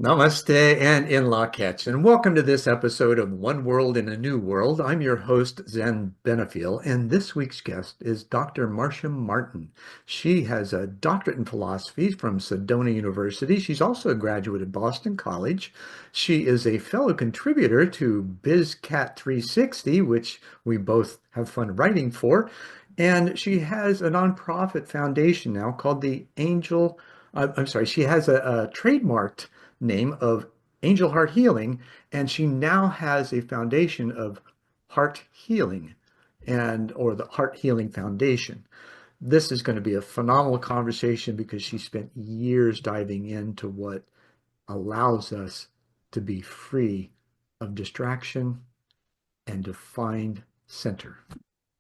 Namaste and in Lak'ech, and welcome to this episode of One World in a New World. I'm your host, Zen Benefiel, and this week's guest is Dr. Marcia Martin. She has a doctorate in philosophy from Sedona University. She's also a graduate of Boston College. She is a fellow contributor to BizCat 360, which we both have fun writing for, and she has a nonprofit foundation now called the I'm sorry, she has a trademarked name of Angel Heart Healing, and she now has a foundation of Heart Healing or the Heart Healing Foundation. This is going to be a phenomenal conversation because she spent years diving into what allows us to be free of distraction and to find center.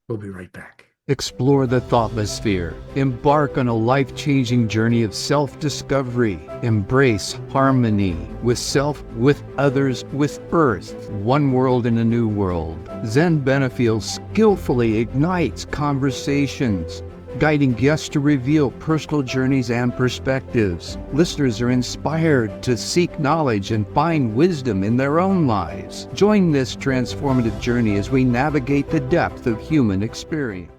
We'll be right back. Explore the thoughtless sphere. Embark on a life-changing journey of self-discovery. Embrace harmony with self, with others, with Earth. One world in a new world. Zen Benefiel skillfully ignites conversations, guiding guests to reveal personal journeys and perspectives. Listeners are inspired to seek knowledge and find wisdom in their own lives. Join this transformative journey as we navigate the depth of human experience.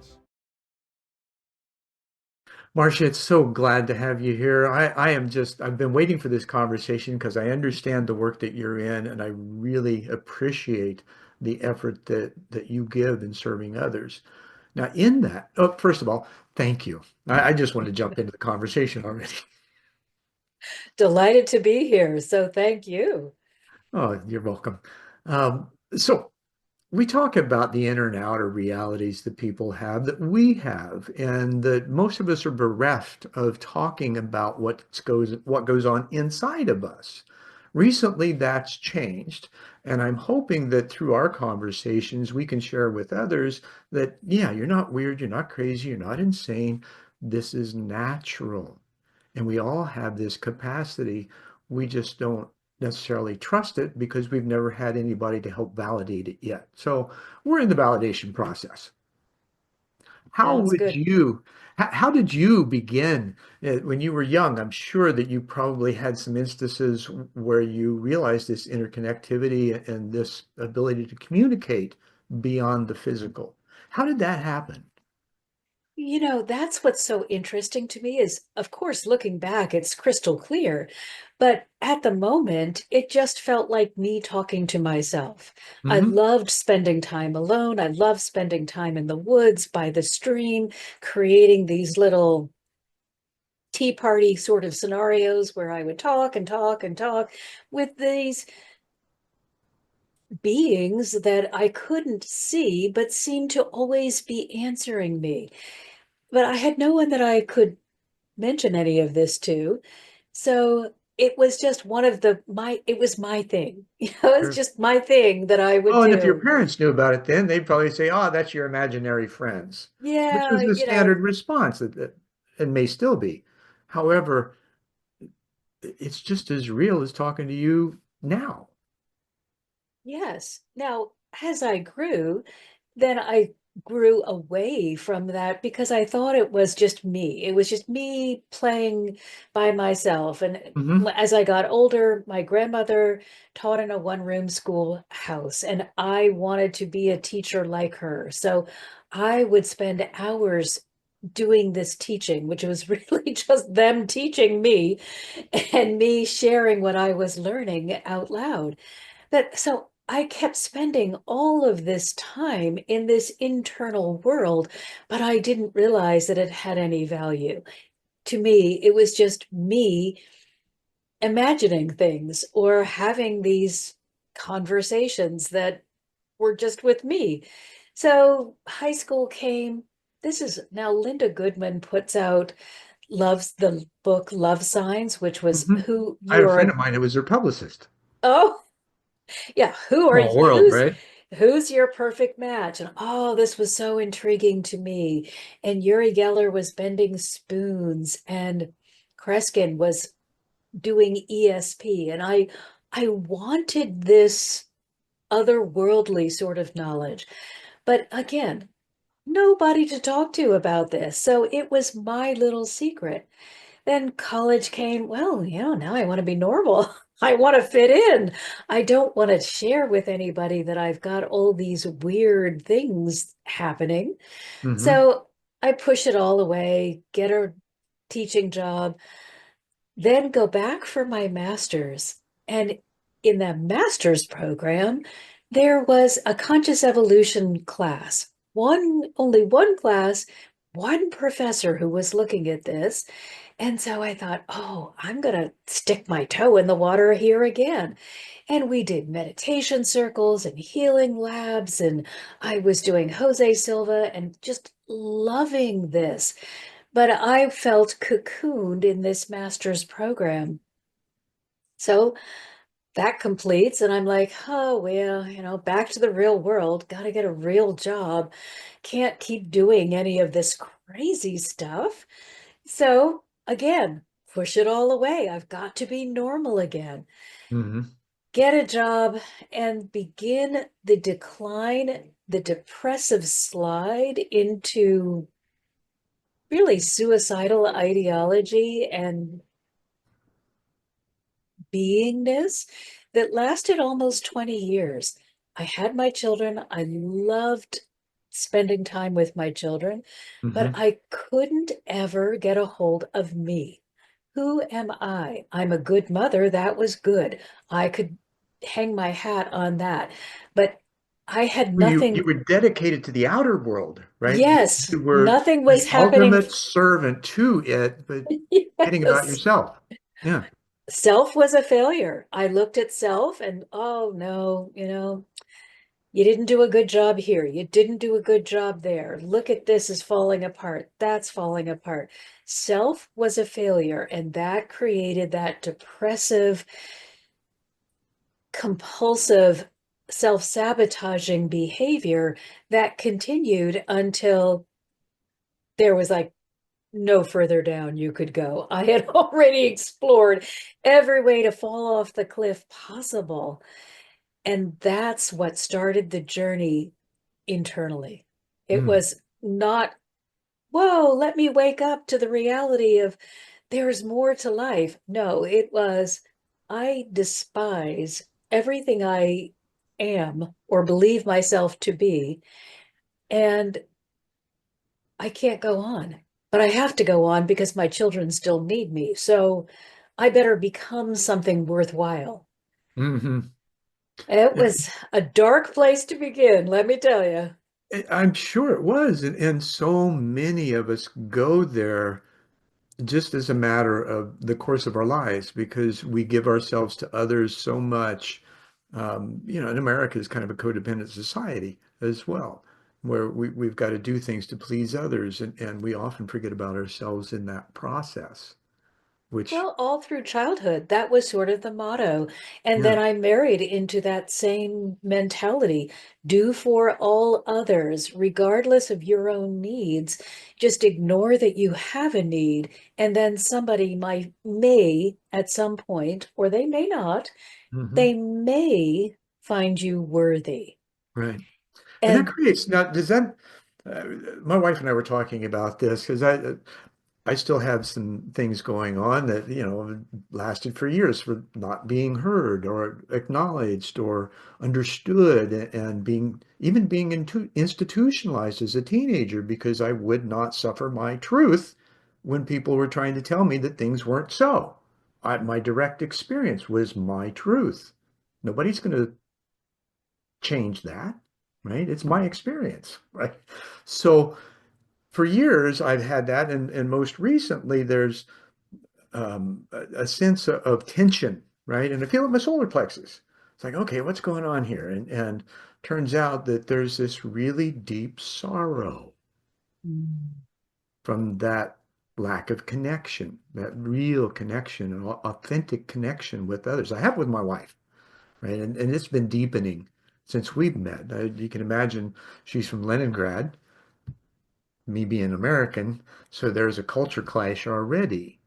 Marcia, it's so glad to have you here. I've been waiting for this conversation because I understand the work that you're in, and I really appreciate the effort that you give in serving others. Now, in that, oh, first of all, thank you. I just want to jump into the conversation already. Delighted to be here. So thank you. Oh, you're welcome. So we talk about the inner and outer realities that people have, that we have, and that most of us are bereft of talking about what goes on inside of us. Recently, that's changed, and I'm hoping that through our conversations, we can share with others that, yeah, you're not weird, you're not crazy, you're not insane. This is natural, and we all have this capacity. We just don't necessarily trust it because we've never had anybody to help validate it yet. So we're in the validation process. How Sounds would good. you, how did you begin when you were young? I'm sure that you probably had some instances where you realized this interconnectivity and this ability to communicate beyond the physical. How did that happen? That's what's so interesting to me is, of course, looking back, it's crystal clear. But at the moment, it just felt like me talking to myself. I Hmm. loved spending time alone. I loved spending time in the woods, by the stream, creating these little tea party sort of scenarios where I would talk and talk and talk with these beings that I couldn't see, but seemed to always be answering me. But I had no one that I could mention any of this to. So it was just it was my thing. It's Sure. just my thing that I would Oh, and if your do. parents knew about it then, they'd probably say, oh, that's your imaginary friends, which Yeah, was the standard response that it may still be. However, it's just as real as talking to you now. yes. Now, as I grew, then I grew away from that because I thought it was just me. It was just me playing by myself. And Hmm. as I got older, my grandmother taught in a one-room schoolhouse, and I wanted to be a teacher like her. So I would spend hours doing this teaching, which was really just them teaching me and me sharing what I was learning out loud. But so I kept spending all of this time in this internal world, but I didn't realize that it had any value. To me, it was just me imagining things or having these conversations that were just with me. So high school came. This is now Linda Goodman puts out loves the book Love Signs, which was Hmm. who I have a friend you're. of mine who was their publicist. Oh, yeah, Small world, right? who's your perfect match? And oh, this was so intriguing to me. And Uri Geller was bending spoons, and Kreskin was doing ESP. And I wanted this otherworldly sort of knowledge. But again, nobody to talk to about this. So it was my little secret. Then college came. Well, now I want to be normal. I want to fit in. I don't want to share with anybody that I've got all these weird things happening. Hmm. So I push it all away, get a teaching job, then go back for my master's. And in the master's program, there was a conscious evolution class. Only one class, one professor who was looking at this. And so I thought, oh, I'm going to stick my toe in the water here again. And we did meditation circles and healing labs. And I was doing Jose Silva and just loving this. But I felt cocooned in this master's program. So that completes. And I'm like, oh, well, back to the real world. Got to get a real job. Can't keep doing any of this crazy stuff. So again, push it all away. I've got to be normal again. Hmm. Get a job and begin the decline, the depressive slide into really suicidal ideology and beingness that lasted almost 20 years. I had my children. I loved spending time with my children, but Hmm. I couldn't ever get a hold of me. Who am I? I'm a good mother. That was good. I could hang my hat on that. But I had You nothing. were dedicated to the outer world, right? Yes, You were nothing the was happening. ultimate servant to it, but forgetting about Yes. yourself. Yeah. Self was a failure. I looked at self and, oh no, you didn't do a good job here. You didn't do a good job there. Look at this is falling apart. That's falling apart. Self was a failure, and that created that depressive, compulsive, self-sabotaging behavior that continued until there was like no further down you could go. I had already explored every way to fall off the cliff possible. And that's what started the journey internally. It Mm. was not, whoa, let me wake up to the reality of there's more to life. No, it was, I despise everything I am or believe myself to be. And I can't go on, but I have to go on because my children still need me. So I better become something worthwhile. Hmm. It was a dark place to begin, let me tell you. I'm sure it was. And so many of us go there just as a matter of the course of our lives because we give ourselves to others so much. And America is kind of a codependent society as well, where we've got to do things to please others, and we often forget about ourselves in that process, which, Well, all through childhood, that was sort of the motto. And then yeah. I married into that same mentality. Do for all others, regardless of your own needs. Just ignore that you have a need. And then somebody may at some point, or they may not, Hmm. they may find you worthy. Right. And that And creates, now, does that, uh, my wife and I were talking about this because I still have some things going on that, lasted for years for not being heard or acknowledged or understood and being institutionalized as a teenager because I would not suffer my truth when people were trying to tell me that things weren't so. My direct experience was my truth. Nobody's going to change that, right? It's my experience, right? So for years I've had that, and most recently there's a sense of tension, right? And I feel it in my solar plexus. It's like, okay, what's going on here? And turns out that there's this really deep sorrow mm, from that lack of connection, that real connection, and authentic connection with others. I have with my wife, right? And it's been deepening since we've met. You can imagine she's from Leningrad, me being American, so there's a culture clash already.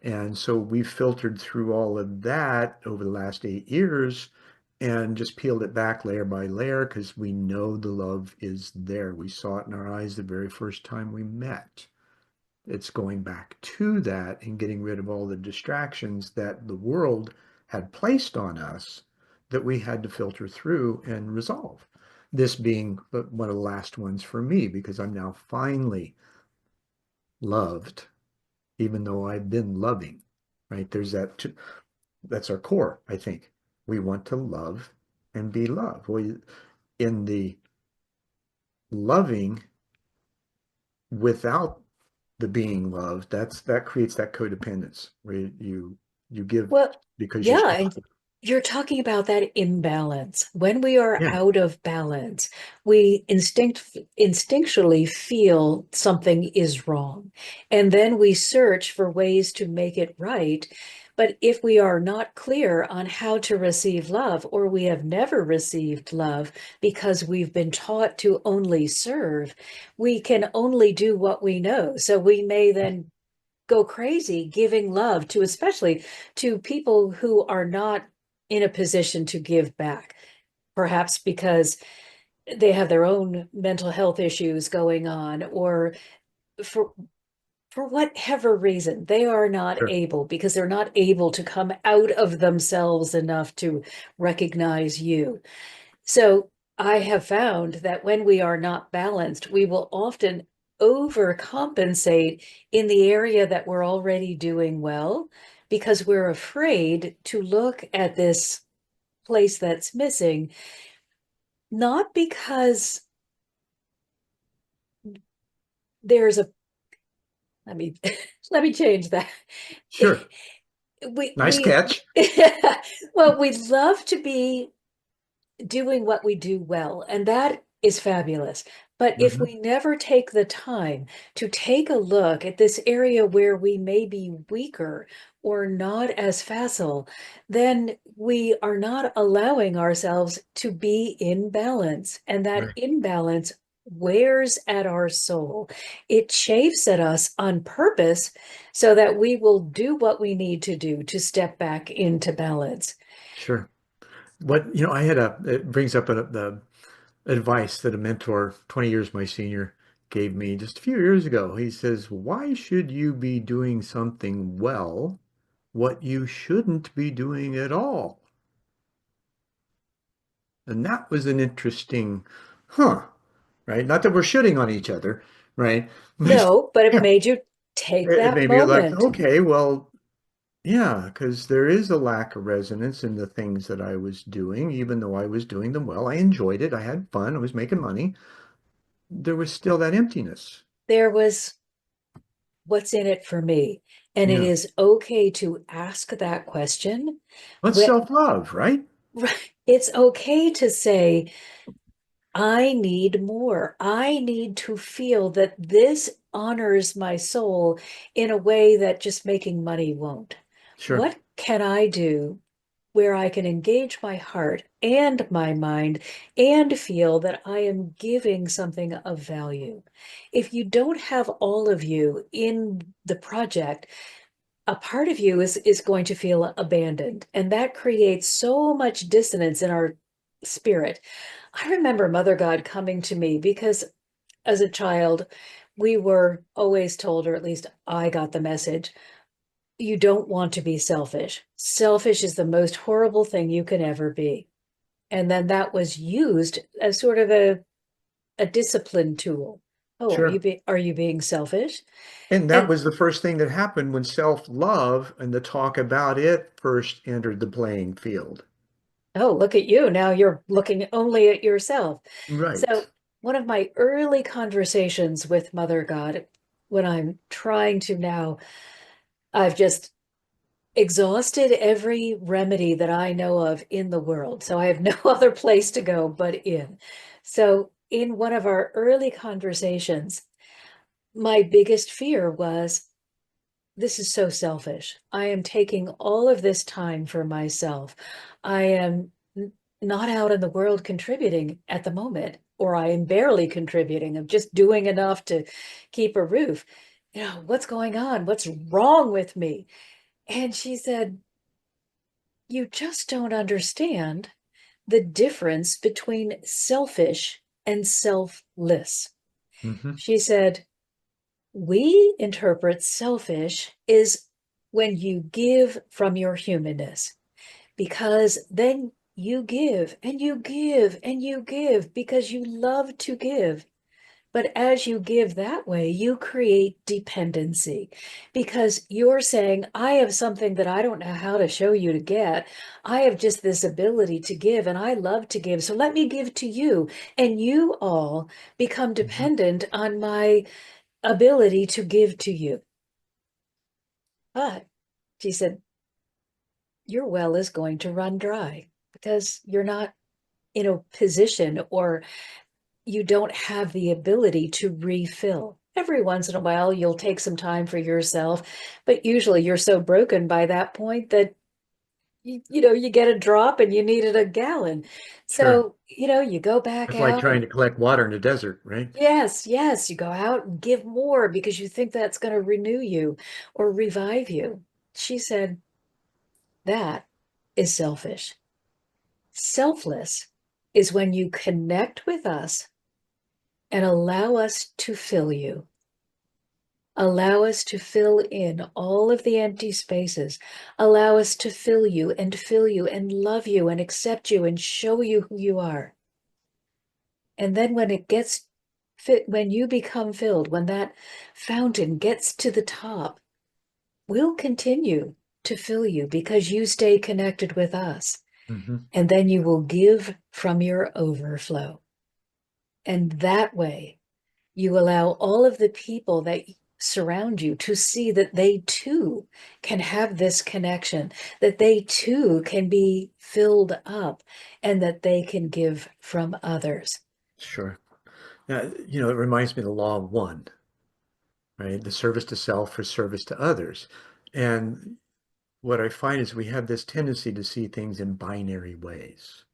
And so we've filtered through all of that over the last 8 years and just peeled it back layer by layer because we know the love is there. We saw it in our eyes the very first time we met. It's going back to that and getting rid of all the distractions that the world had placed on us that we had to filter through and resolve. This being one of the last ones for me, because I'm now finally loved, even though I've been loving, right? There's that, that's our core, I think. We want to love and be loved. In the loving without the being loved, that creates that codependence where you give Well, because you're yeah, stuck. and you're talking about that imbalance. When we are Yeah, out of balance, we instinctually feel something is wrong. And then we search for ways to make it right. But if we are not clear on how to receive love, or we have never received love because we've been taught to only serve, we can only do what we know. So we may then go crazy giving love to, especially to people who are not in a position to give back, perhaps because they have their own mental health issues going on, or for for whatever reason they are not sure, able, because they're not able to come out of themselves enough to recognize you. So I have found that when we are not balanced, we will often overcompensate in the area that we're already doing well, because we're afraid to look at this place that's missing, not because there's a, let me let me change that. sure. Nice We catch. well, we love to be doing what we do well, and that is fabulous. But if Hmm. we never take the time to take a look at this area where we may be weaker or not as facile, then we are not allowing ourselves to be in balance. And that Right, imbalance wears at our soul. It chafes at us on purpose so that we will do what we need to do to step back into balance. sure. I had it brings up the advice that a mentor, 20 years my senior, gave me just a few years ago. He says, why should you be doing something well, what you shouldn't be doing at all? And that was an interesting, right? Not that we're shitting on each other, right? But No, but it yeah, made you take it that made me like, moment. okay, well, yeah, because there is a lack of resonance in the things that I was doing, even though I was doing them well. I enjoyed it. I had fun. I was making money. There was still that emptiness. There was, what's in it for me? And it Yeah. is okay to ask that question. That's Wh- self-love, right? It's okay to say, I need more. I need to feel that this honors my soul in a way that just making money won't. Sure, What can I do where I can engage my heart and my mind and feel that I am giving something of value? If you don't have all of you in the project, a part of you is going to feel abandoned, and that creates so much dissonance in our spirit. I remember Mother God coming to me because as a child, we were always told, or at least I got the message, you don't want to be selfish. Selfish is the most horrible thing you can ever be. And then that was used as sort of a discipline tool. Oh, sure. are you being selfish? And that And was the first thing that happened when self-love and the talk about it first entered the playing field. oh, look at you. Now you're looking only at yourself. Right. So one of my early conversations with Mother God, when I'm trying to now, I've just exhausted every remedy that I know of in the world. So I have no other place to go but in. So in one of our early conversations, my biggest fear was, this is so selfish. I am taking all of this time for myself. I am not out in the world contributing at the moment, or I am barely contributing. I'm just doing enough to keep a roof. What's going on? What's wrong with me? And she said, you just don't understand the difference between selfish and selfless. Hmm. She said, We interpret selfish is when you give from your humanness, because then you give and you give and you give because you love to give. But as you give that way, you create dependency because you're saying, I have something that I don't know how to show you to get. I have just this ability to give and I love to give. So let me give to you. And you all become Mhm. dependent on my ability to give to you. But she said, your well is going to run dry because you're not in a position, or you don't have the ability to refill. Every once in a while, you'll take some time for yourself, but usually you're so broken by that point that you get a drop and you needed a gallon. Sure. So, you go back It's like out trying and to collect water in the desert, right? yes, yes, you go out and give more because you think that's going to renew you or revive you. She said, that is selfish. Selfless is when you connect with us and allow us to fill you. Allow us to fill in all of the empty spaces. Allow us to fill you and love you and accept you and show you who you are. And then when it gets fit, when you become filled, when that fountain gets to the top, we'll continue to fill you because you stay connected with us. Hmm. And then you will give from your overflow. And that way, you allow all of the people that surround you to see that they too can have this connection, that they too can be filled up, and that they can give from others. Sure. It reminds me of the law of one, right? The service to self for service to others. And what I find is we have this tendency to see things in binary ways,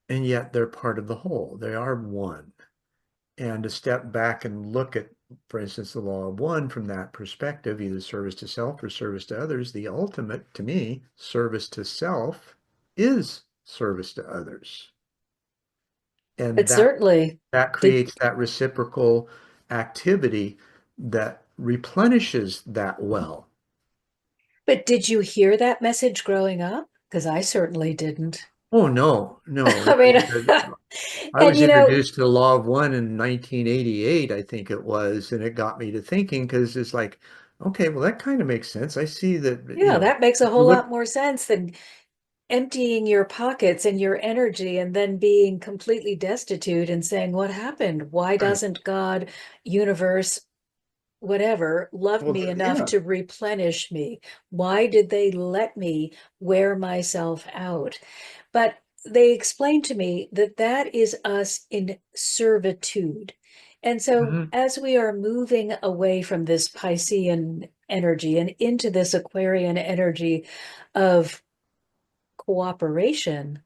and yet they're part of the whole. They are one. And to step back and look at, for instance, the law of one from that perspective, either service to self or service to others, the ultimate, to me, service to self is service to others. And But that certainly, that did creates that reciprocal activity that replenishes that well. but did you hear that message growing up? Because I certainly didn't. Oh no, no. I mean, I and was introduced to the law of one in 1988, I think it was, and it got me to thinking because it's like, okay, well, that kind of makes sense. I see that, yeah, that makes a whole lot look, more sense than emptying your pockets and your energy and then being completely destitute and saying, what happened? Why right. doesn't God, universe, whatever, love Well, me enough yeah. to replenish me? Why did they let me wear myself out? But they explained to me that that is us in servitude. And so Hmm. as we are moving away from this Piscean energy and into this Aquarian energy of cooperation,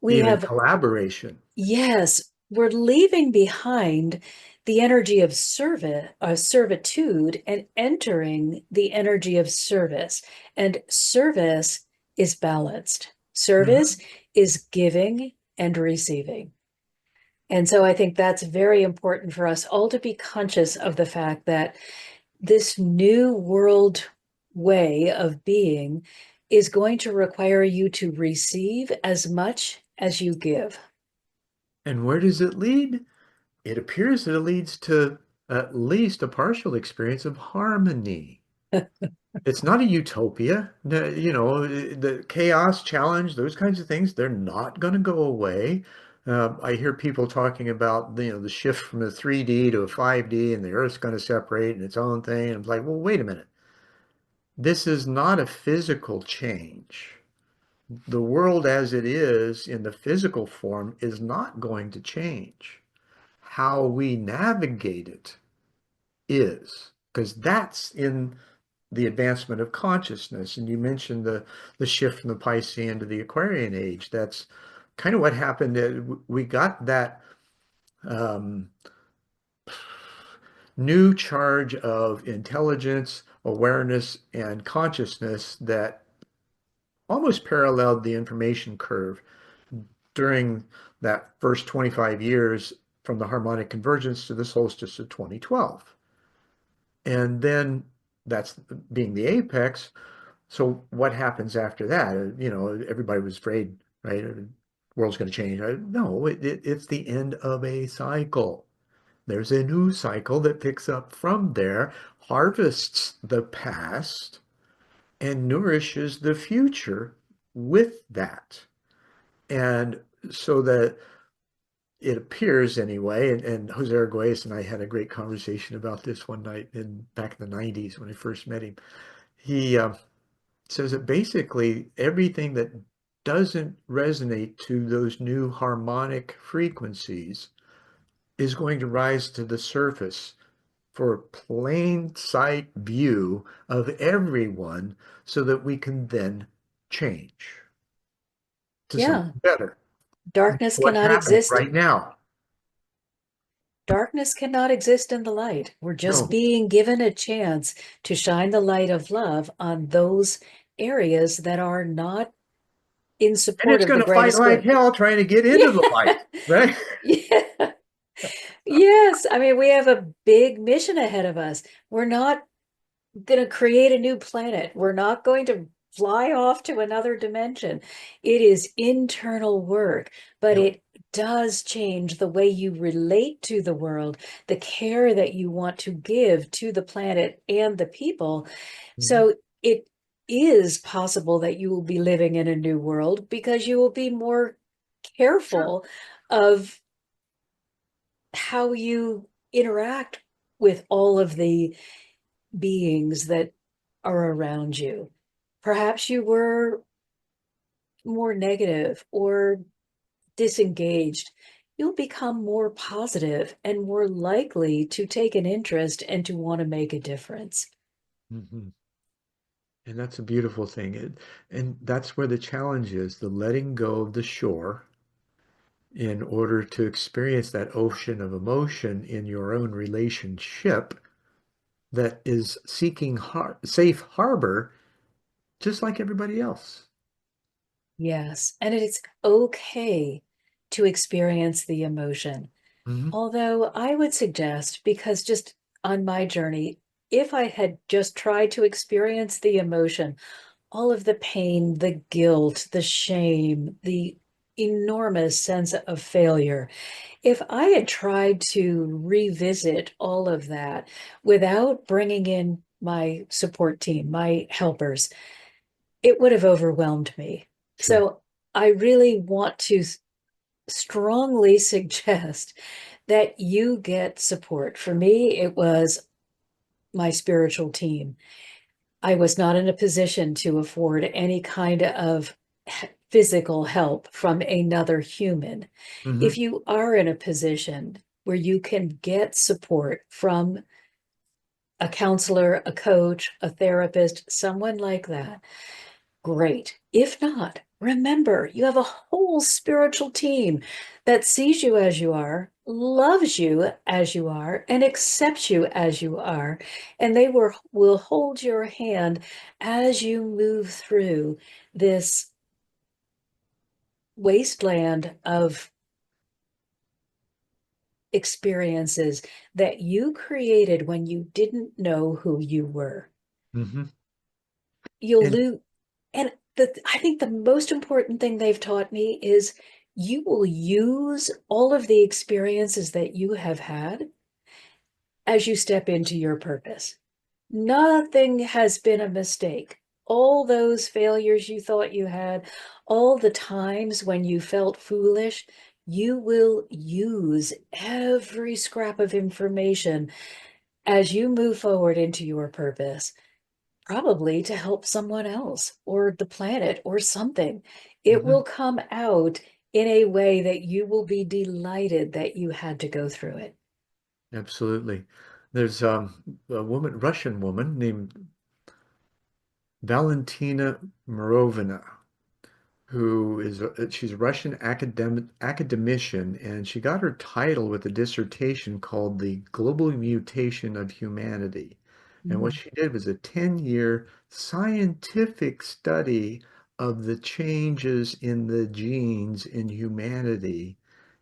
we Even have, collaboration. yes, we're leaving behind the energy of servitude and entering the energy of service. And service is balanced. Service Hmm. is giving and receiving. And so I think that's very important for us all to be conscious of the fact that this new world way of being is going to require you to receive as much as you give. And where does it lead? It appears that it leads to at least a partial experience of harmony. It's not a utopia. The chaos, challenge, those kinds of things, they're not going to go away. I hear people talking about, the shift from a 3D to a 5D and the Earth's going to separate in its own thing. And I'm like, well, wait a minute. This is not a physical change. The world as it is in the physical form is not going to change. How we navigate it is, because that's in the advancement of consciousness. And you mentioned the shift from the Piscean to the Aquarian age. That's kind of what happened. We got that um, new charge of intelligence, awareness, and consciousness that almost paralleled the information curve during that first 25 years from the harmonic convergence to the solstice of 2012. And then that's being the apex. So what happens after that? Everybody was afraid, right? The world's going to change. No, it's the end of a cycle. There's a new cycle that picks up from there, harvests the past, and nourishes the future with that. And so that it appears anyway, and Jose Arguelles and I had a great conversation about this one night back in the 90s when I first met him. He says that basically everything that doesn't resonate to those new harmonic frequencies is going to rise to the surface for plain sight view of everyone so that we can then change to Yeah. something better. Darkness What's cannot happening exist. right now? Darkness cannot exist in the light. We're just No. being given a chance to shine the light of love on those areas that are not in And support it's of going the to fight greatest like good. hell trying to get into the light, Yeah. right? Yeah. Yes. I mean, we have a big mission ahead of us. We're not going to create a new planet. We're not going to fly off to another dimension. It is internal work, but Yep. it does change the way you relate to the world, the care that you want to give to the planet and the people. Mhm. So it is possible that you will be living in a new world because you will be more Sure. careful of how you interact with all of the beings that are around you. Perhaps you were more negative or disengaged. You'll become more positive and more likely to take an interest and to want to make a difference. Mhm. And that's a beautiful thing. And that's where the challenge is, the letting go of the shore in order to experience that ocean of emotion in your own relationship that is seeking safe harbor, just like everybody else. Yes, and it's okay to experience the emotion. Hmm. Although I would suggest, because just on my journey, if I had just tried to experience the emotion, all of the pain, the guilt, the shame, the enormous sense of failure, if I had tried to revisit all of that without bringing in my support team, my helpers, it would have overwhelmed me. Sure. So I really want to strongly suggest that you get support. For me, it was my spiritual team. I was not in a position to afford any kind of physical help from another human. If Hmm. you are in a position where you can get support from a counselor, a coach, a therapist, someone like that, great. If not, remember you have a whole spiritual team that sees you as you are, loves you as you are, and accepts you as you are. And they will hold your hand as you move through this wasteland of experiences that you created when you didn't know who you were. Hmm. You'll And lose. And I think the most important thing they've taught me is you will use all of the experiences that you have had as you step into your purpose. Nothing has been a mistake. All those failures you thought you had, all the times when you felt foolish, you will use every scrap of information as you move forward into your purpose, probably to help someone else or the planet or something. It mhm, will come out in a way that you will be delighted that you had to go through it. absolutely. There's Russian woman named Valentina Morovina, who is she's a Russian academician, and she got her title with a dissertation called The Global Mutation of Humanity. And what Mm. she did was a 10-year scientific study of the changes in the genes in humanity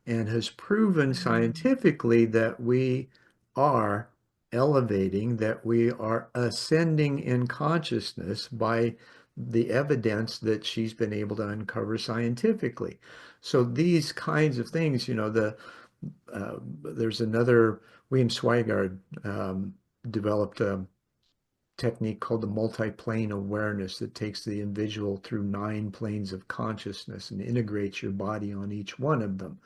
and has proven Mm. scientifically that we are elevating, that we are ascending in consciousness by the evidence that she's been able to uncover scientifically. So these kinds of things, there's another, William Swigard developed a technique called the multi-plane awareness that takes the individual through 9 planes of consciousness and integrates your body on each one of them.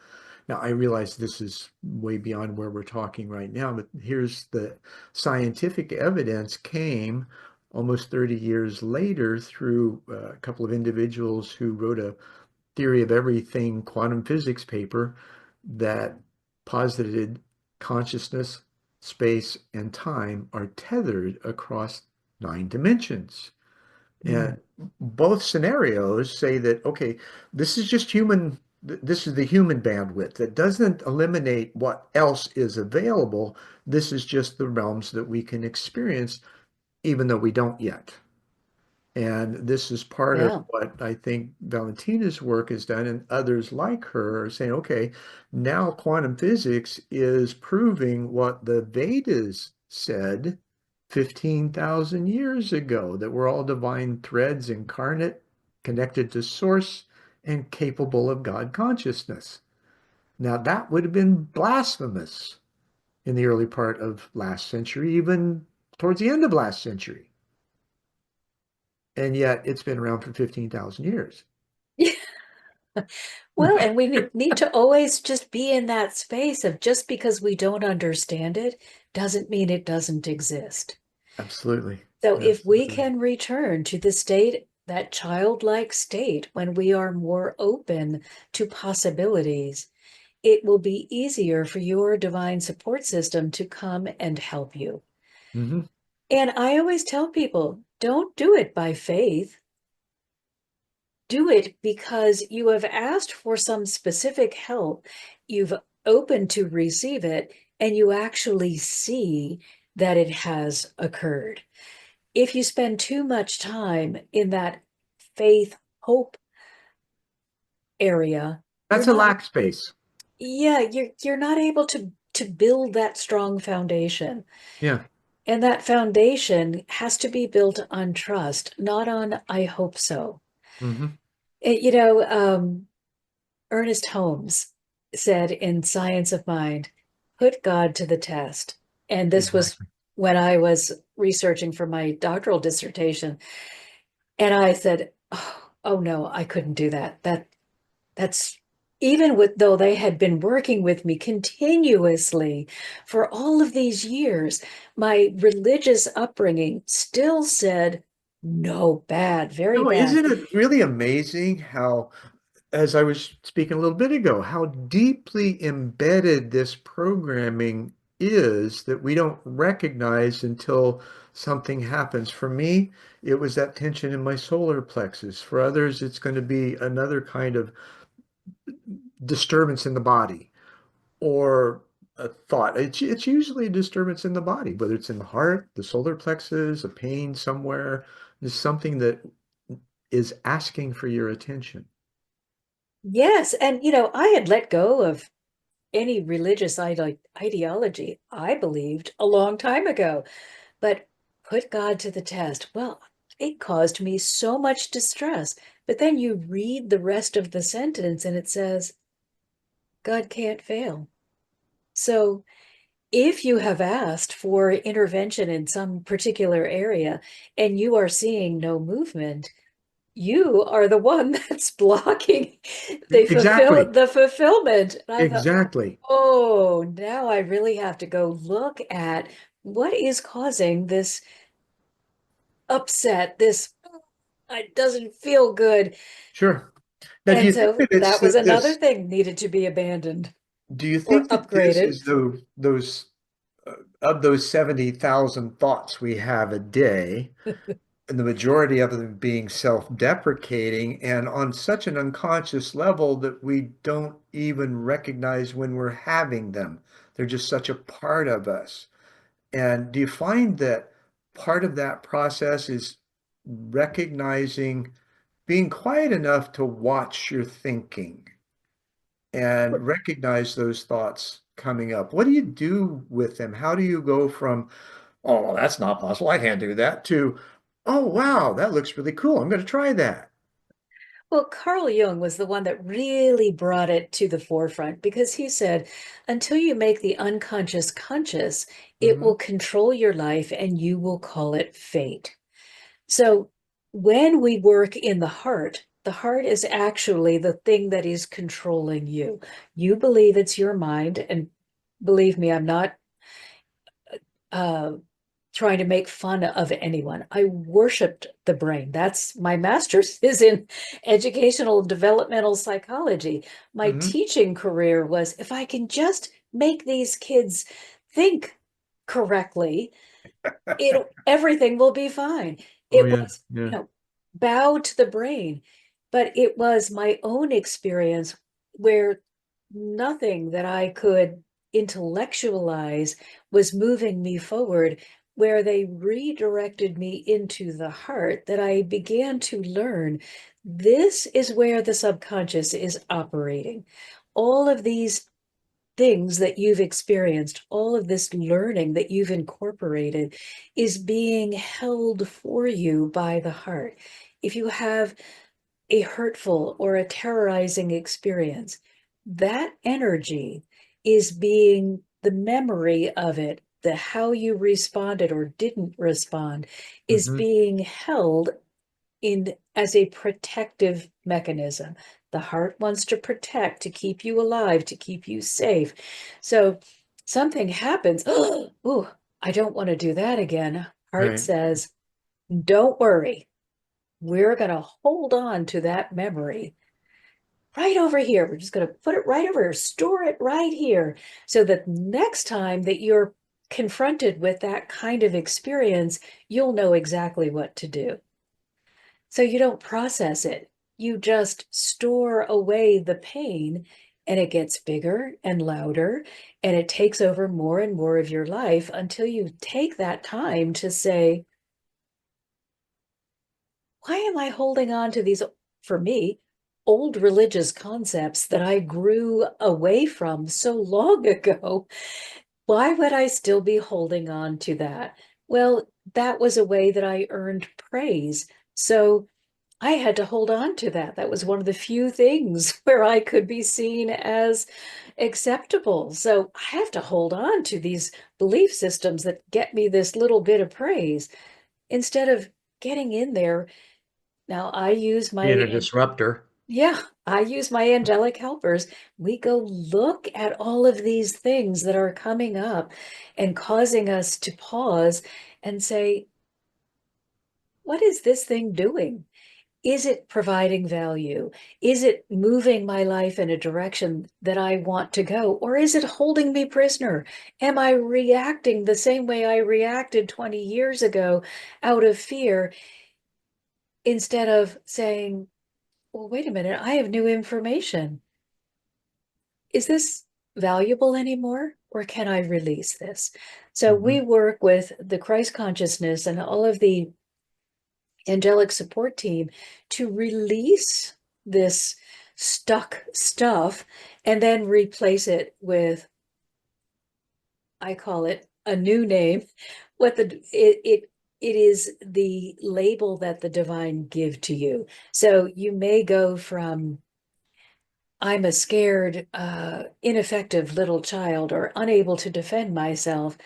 Now, I realize this is way beyond where we're talking right now, but here's the scientific evidence came almost 30 years later through a couple of individuals who wrote a theory of everything quantum physics paper that posited consciousness, space, and time are tethered across 9 dimensions. And both scenarios say that, okay, this is just human, this is the human bandwidth. That doesn't eliminate what else is available. This is just the realms that we can experience, even though we don't yet. And this is part of Yeah. what I think Valentina's work has done, and others like her are saying, okay, now quantum physics is proving what the Vedas said 15,000 years ago, that we're all divine threads incarnate, connected to source, and capable of God consciousness. Now, that would have been blasphemous in the early part of last century, even towards the end of last century. And yet it's been around for 15,000 years. Well, and we need to always just be in that space of, just because we don't understand it doesn't mean it doesn't exist. Absolutely. So if we Absolutely. can return to the state, that childlike state, when we are more open to possibilities, it will be easier for your divine support system to come and help you. Hmm. And I always tell people, don't do it by faith. Do it because you have asked for some specific help. You've opened to receive it, and you actually see that it has occurred. If you spend too much time in that faith, hope area, you're That's a not, lack space. yeah, you're not able to build that strong foundation. Yeah. And that foundation has to be built on trust, not on I hope so. Hmm. You know, Ernest Holmes said in Science of Mind, put God to the test. And this was Exactly. when I was researching for my doctoral dissertation. And I said, oh no, I couldn't do that. That's even with, though they had been working with me continuously for all of these years, my religious upbringing still said, no, bad, very No, bad. isn't it really amazing how, as I was speaking a little bit ago, how deeply embedded this programming is that we don't recognize until something happens. For me, it was that tension in my solar plexus. For others, it's going to be another kind of disturbance in the body, or a thought. It's usually a disturbance in the body, whether it's in the heart, the solar plexus, a pain somewhere. There's something that is asking for your attention. Yes. And, I had let go of any religious ideology I believed a long time ago, but put God to the test. Well, it caused me so much distress. But then you read the rest of the sentence and it says, God can't fail. So if you have asked for intervention in some particular area and you are seeing no movement, you are the one that's blocking Exactly. the fulfillment. And I thought, Exactly. oh, now I really have to go look at what is causing this upset, this it doesn't feel good. Sure. Now, do And you think so that it's that was that another this, thing needed to be abandoned do you or think that this upgraded. is those of those 70,000 thoughts we have a day, and the majority of them being self-deprecating and on such an unconscious level that we don't even recognize when we're having them? They're just such a part of us. And do you find that part of that process is recognizing, being quiet enough to watch your thinking and recognize those thoughts coming up, what do you do with them? How do you go from, oh, well, that's not possible, I can't do that, to, oh, wow, that looks really cool, I'm going to try that? Well, Carl Jung was the one that really brought it to the forefront because he said, until you make the unconscious conscious, it Hmm. will control your life and you will call it fate. So when we work in the heart is actually the thing that is controlling you. You believe it's your mind, and believe me, I'm not uh, trying to make fun of anyone. I worshiped the brain. That's my master's is in educational developmental psychology. My Hmm. teaching career was if I can just make these kids think correctly, it everything will be fine. Oh, It yeah, was, yeah. bow to the brain, but it was my own experience where nothing that I could intellectualize was moving me forward, where they redirected me into the heart that I began to learn this is where the subconscious is operating. All of these things that you've experienced, all of this learning that you've incorporated is being held for you by the heart. If you have a hurtful or a terrorizing experience, that energy is being the memory of it, the how you responded or didn't respond is Hmm. being held in as a protective mechanism. The heart wants to protect, to keep you alive, to keep you safe. So something happens. Oh, I don't want to do that again. Heart Right. says, don't worry. We're going to hold on to that memory right over here. We're just going to put it right over here, store it right here, so that next time that you're confronted with that kind of experience, you'll know exactly what to do. So you don't process it. You just store away the pain and it gets bigger and louder and it takes over more and more of your life until you take that time to say, why am I holding on to these, for me, old religious concepts that I grew away from so long ago? Why would I still be holding on to that? Well, that was a way that I earned praise. So I had to hold on to that. That was one of the few things where I could be seen as acceptable. So I have to hold on to these belief systems that get me this little bit of praise instead of getting in there. Now I use Being my, a disruptor. yeah, I use my angelic helpers. We go look at all of these things that are coming up and causing us to pause and say, what is this thing doing? Is it providing value? Is it moving my life in a direction that I want to go? Or is it holding me prisoner? Am I reacting the same way I reacted 20 years ago out of fear instead of saying, well, wait a minute, I have new information. Is this valuable anymore? Or can I release this? So we Hmm. work with the Christ consciousness and all of the angelic support team to release this stuck stuff and then replace it with, I call it a new name. What it is the label that the divine give to you. So you may go from I'm a scared, ineffective little child or unable to defend myself.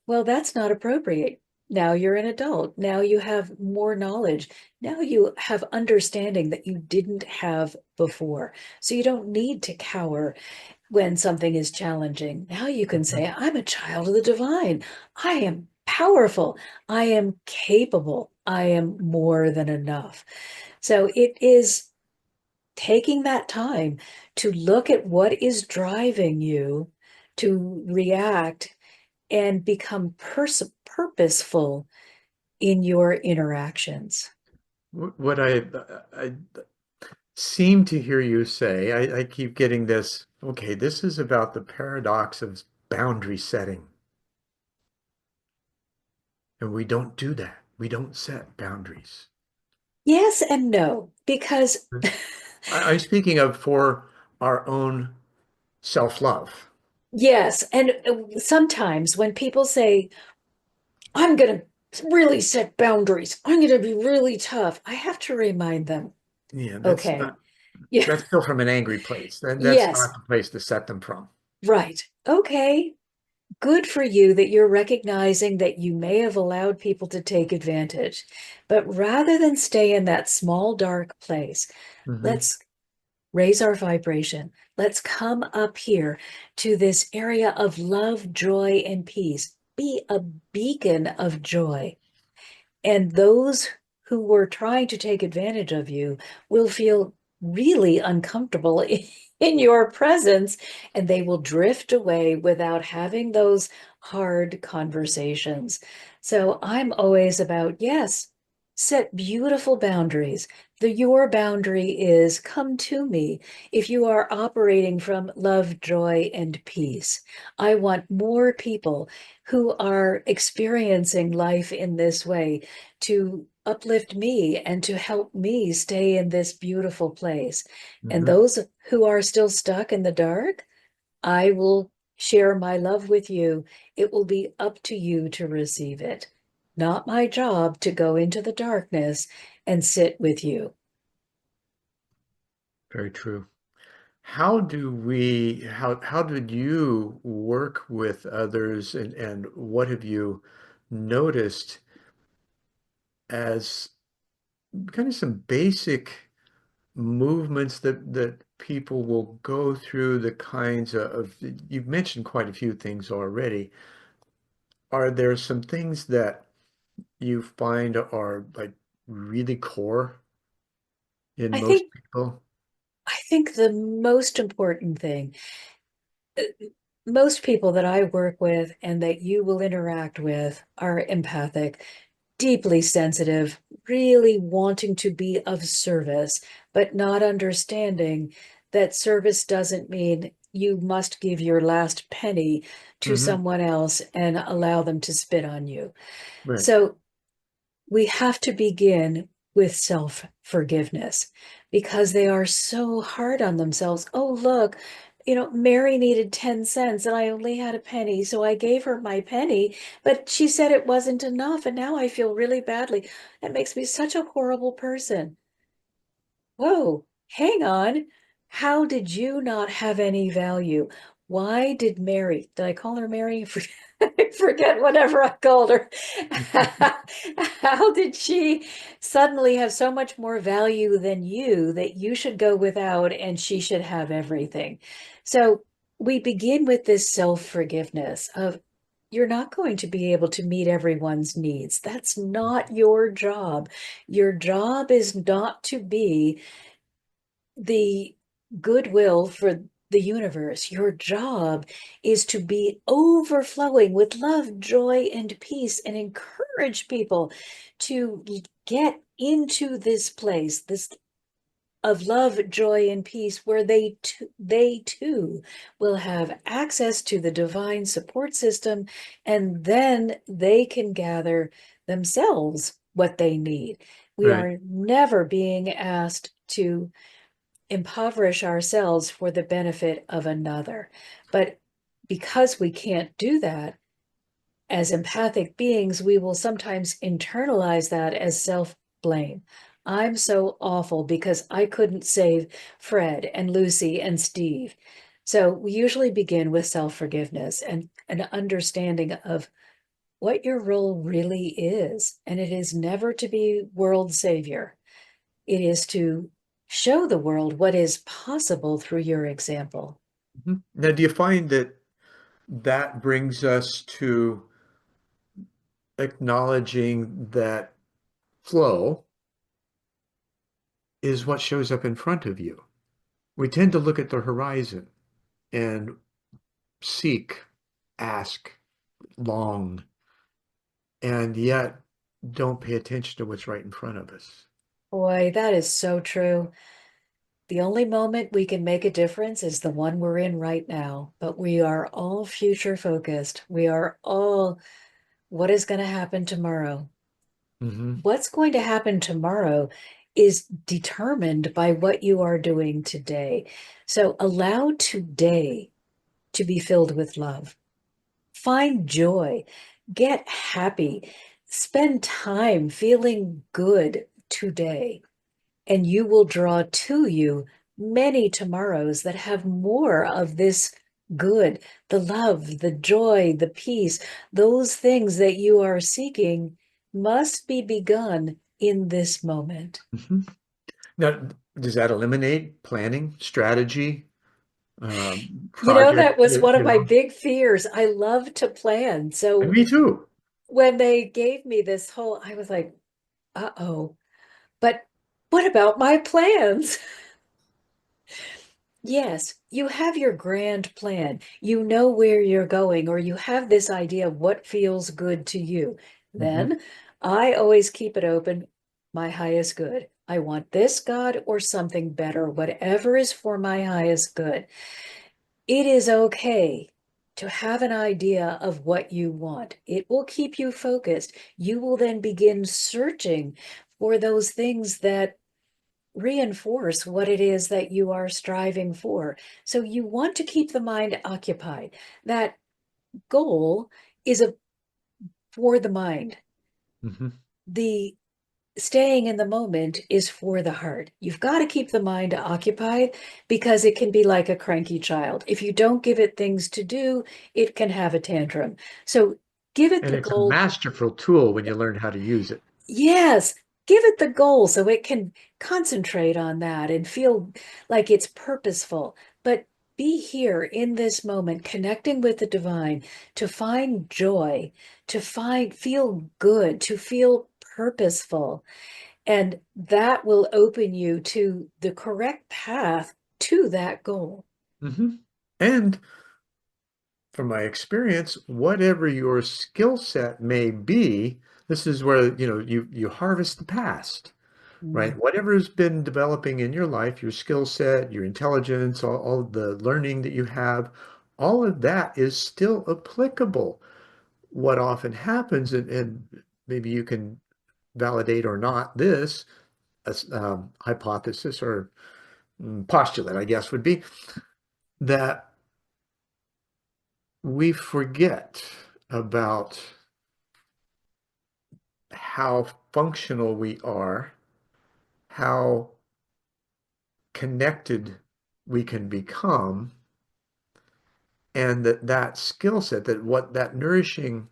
Well, that's not appropriate. Now you're an adult. Now you have more knowledge. Now you have understanding that you didn't have before. So you don't need to cower when something is challenging. Now you can Hmm. say, I'm a child of the divine. I am powerful. I am capable. I am more than enough. So it is taking that time to look at what is driving you to react and become purposeful in your interactions. What I seem to hear you say, I keep getting this, okay, this is about the paradox of boundary setting. And we don't do that. We don't set boundaries. Yes and no, because I'm speaking of for our own self-love. Yes. And sometimes when people say, I'm going to really set boundaries, I'm going to be really tough, I have to remind them, Yeah, that's okay, not, yeah, that's still from an angry place. That's yes, not the place to set them from. right. Okay. Good for you that you're recognizing that you may have allowed people to take advantage. But rather than stay in that small, dark place, Hmm. let's raise our vibration. Let's come up here to this area of love, joy, and peace. Be a beacon of joy. And those who were trying to take advantage of you will feel really uncomfortable in your presence, and they will drift away without having those hard conversations. So I'm always about, yes, set beautiful boundaries. Your boundary is come to me. If you are operating from love, joy, and peace, I want more people who are experiencing life in this way to uplift me and to help me stay in this beautiful place. And Hmm. those who are still stuck in the dark, I will share my love with you. It will be up to you to receive it. Not my job to go into the darkness and sit with you. Very true. How did you work with others, and what have you noticed as kind of some basic movements that people will go through, the kinds you've mentioned quite a few things already. Are there some things that you find are like really core in I most think people? I think the most important thing, uh, most people that I work with and that you will interact with are empathic, deeply sensitive, really wanting to be of service, but not understanding that service doesn't mean you must give your last penny to Hmm. someone else and allow them to spit on you. Right. So we have to begin with self forgiveness because they are so hard on themselves. Oh, look, Mary needed 10 cents and I only had a penny. So I gave her my penny, but she said it wasn't enough. And now I feel really badly. That makes me such a horrible person. Whoa, hang on. How did you not have any value? Why did Mary, did I call her Mary? I forget whatever I called her. How did she suddenly have so much more value than you that you should go without and she should have everything? So we begin with this self-forgiveness of you're not going to be able to meet everyone's needs. That's not your job. Your job is not to be the goodwill for the universe. Your job is to be overflowing with love, joy, and peace and encourage people to get into this place, this of love, joy, and peace, where they too will have access to the divine support system, and then they can gather themselves what they need. We Right. are never being asked to impoverish ourselves for the benefit of another. But because we can't do that, as empathic beings, we will sometimes internalize that as self blame. I'm so awful because I couldn't save Fred and Lucy and Steve. So we usually begin with self forgiveness and an understanding of what your role really is. And it is never to be world savior. It is to show the world what is possible through your example. Mhm. Now, do you find that that brings us to acknowledging that flow is what shows up in front of you? We tend to look at the horizon and seek, ask, long, and yet don't pay attention to what's right in front of us. Boy, that is so true. The only moment we can make a difference is the one we're in right now, but we are all future focused. We are all, what is going to happen tomorrow? Hmm. What's going to happen tomorrow is determined by what you are doing today. So allow today to be filled with love. Find joy, get happy, spend time feeling good today, and you will draw to you many tomorrows that have more of this good, the love, the joy, the peace. Those things that you are seeking must be begun in this moment. Mhm. Now, does that eliminate planning, strategy, project, That was one of you my know? big fears. I love to plan. And So me too. when they gave me this whole, I was like, uh-oh, but what about my plans? Yes, you have your grand plan. You know where you're going, or you have this idea of what feels good to you. Mhm. Then I always keep it open, my highest good. I want this God or something better, whatever is for my highest good. It is okay to have an idea of what you want. It will keep you focused. You will then begin searching for those things that reinforce what it is that you are striving for. So you want to keep the mind occupied. That goal is for the mind. Mhm. The staying in the moment is for the heart. You've got to keep the mind occupied because it can be like a cranky child. If you don't give it things to do, it can have a tantrum. So give it And the it's a goal. masterful tool when you learn how to use it. Yes, give it the goal so it can concentrate on that and feel like it's purposeful. But be here in this moment, connecting with the divine to find joy, feel good, to feel purposeful. And that will open you to the correct path to that goal. Mhm. And from my experience, whatever your skill set may be, this is where, you harvest the past, Mm. right? Whatever has been developing in your life, your skill set, your intelligence, all the learning that you have, all of that is still applicable. What often happens, and maybe you can validate or not this hypothesis or postulate, I guess, would be that we forget about how functional we are, how connected we can become, and that skill set, that nourishing,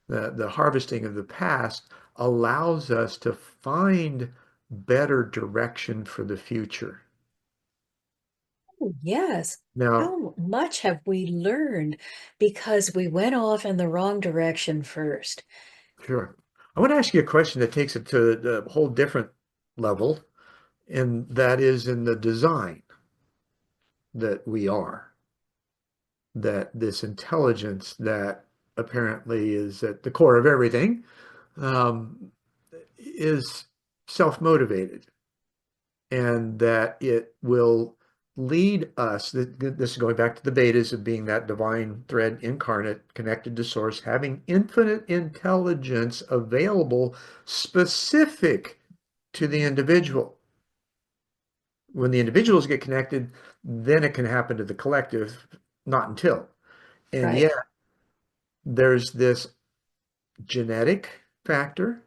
the harvesting of the past allows us to find better direction for the future. Oh, yes. Now, How much have we learned because we went off in the wrong direction first? sure. I want to ask you a question that takes it to a whole different level, and that is in the design that we are, that this intelligence that apparently is at the core of everything, um, is self-motivated, and that it will lead us. This is going back to the betas of being that divine thread incarnate, connected to source, having infinite intelligence available specific to the individual. When the individuals get connected, then it can happen to the collective, not until. And Right. yet, there's this genetic factor,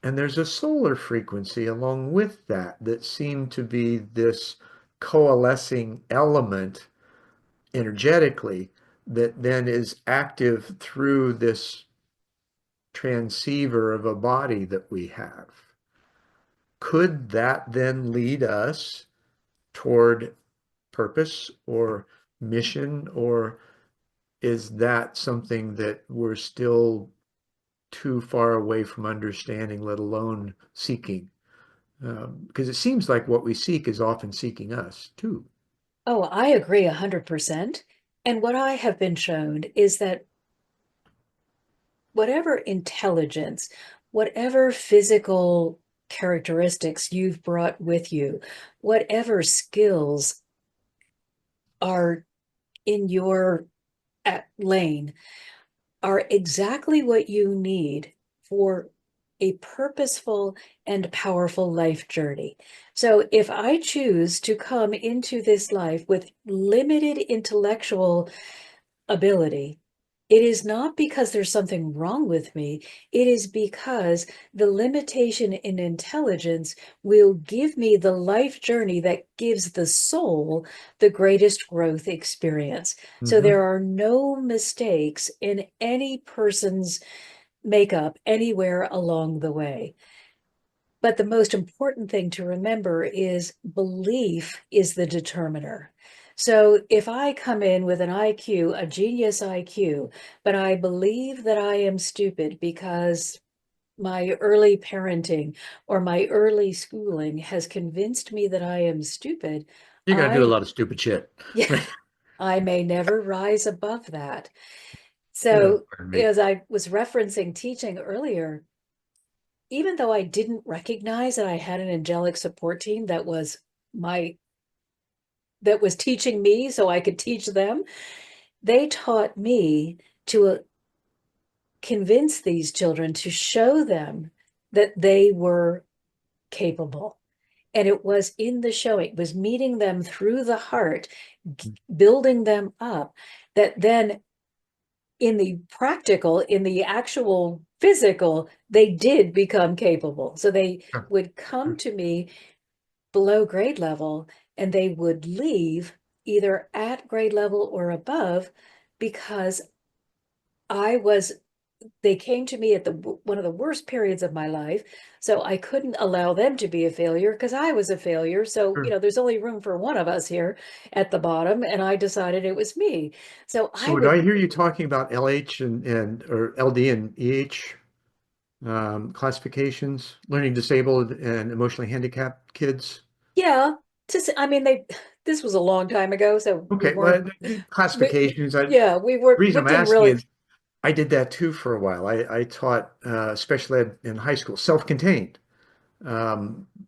and there's a solar frequency along with that seem to be this coalescing element energetically that then is active through this transceiver of a body that we have. Could that then lead us toward purpose or mission, or is that something that we're still too far away from understanding, let alone seeking? Because it seems like what we seek is often seeking us too. Oh, I agree 100%. And what I have been shown is that whatever intelligence, whatever physical characteristics you've brought with you, whatever skills are in your lane, are exactly what you need for a purposeful and powerful life journey. So if I choose to come into this life with limited intellectual ability, it is not because there's something wrong with me. It is because the limitation in intelligence will give me the life journey that gives the soul the greatest growth experience. So Hmm. there are no mistakes in any person's makeup anywhere along the way. But the most important thing to remember is belief is the determiner. So if I come in with an IQ, a genius IQ, but I believe that I am stupid because my early parenting or my early schooling has convinced me that I am stupid, You're going to do a I, lot of stupid shit. yeah, I may never rise above that. Oh, So pardon me. as I was referencing teaching earlier, even though I didn't recognize that I had an angelic support team my that was teaching me so I could teach them, they taught me to convince these children, to show them that they were capable. And it was in the showing, it was meeting them through the heart, building them up, that then in the practical, in the actual physical, they did become capable. So they Sure, would come sure. to me below grade level and they would leave either at grade level or above because I was they came to me at the one of the worst periods of my life, so I couldn't allow them to be a failure because I was a failure. So Sure. there's only room for one of us here at the bottom, and I decided it was me. So I So do would I hear you talking about LH and or LD and EH classifications, learning disabled and emotionally handicapped kids? Yeah, just I mean they this was a long time ago, so we Okay, weren't well, the we, classifications. The yeah, reason we I'm didn't asking really. is I did that too for a while. I taught special ed in high school, self-contained,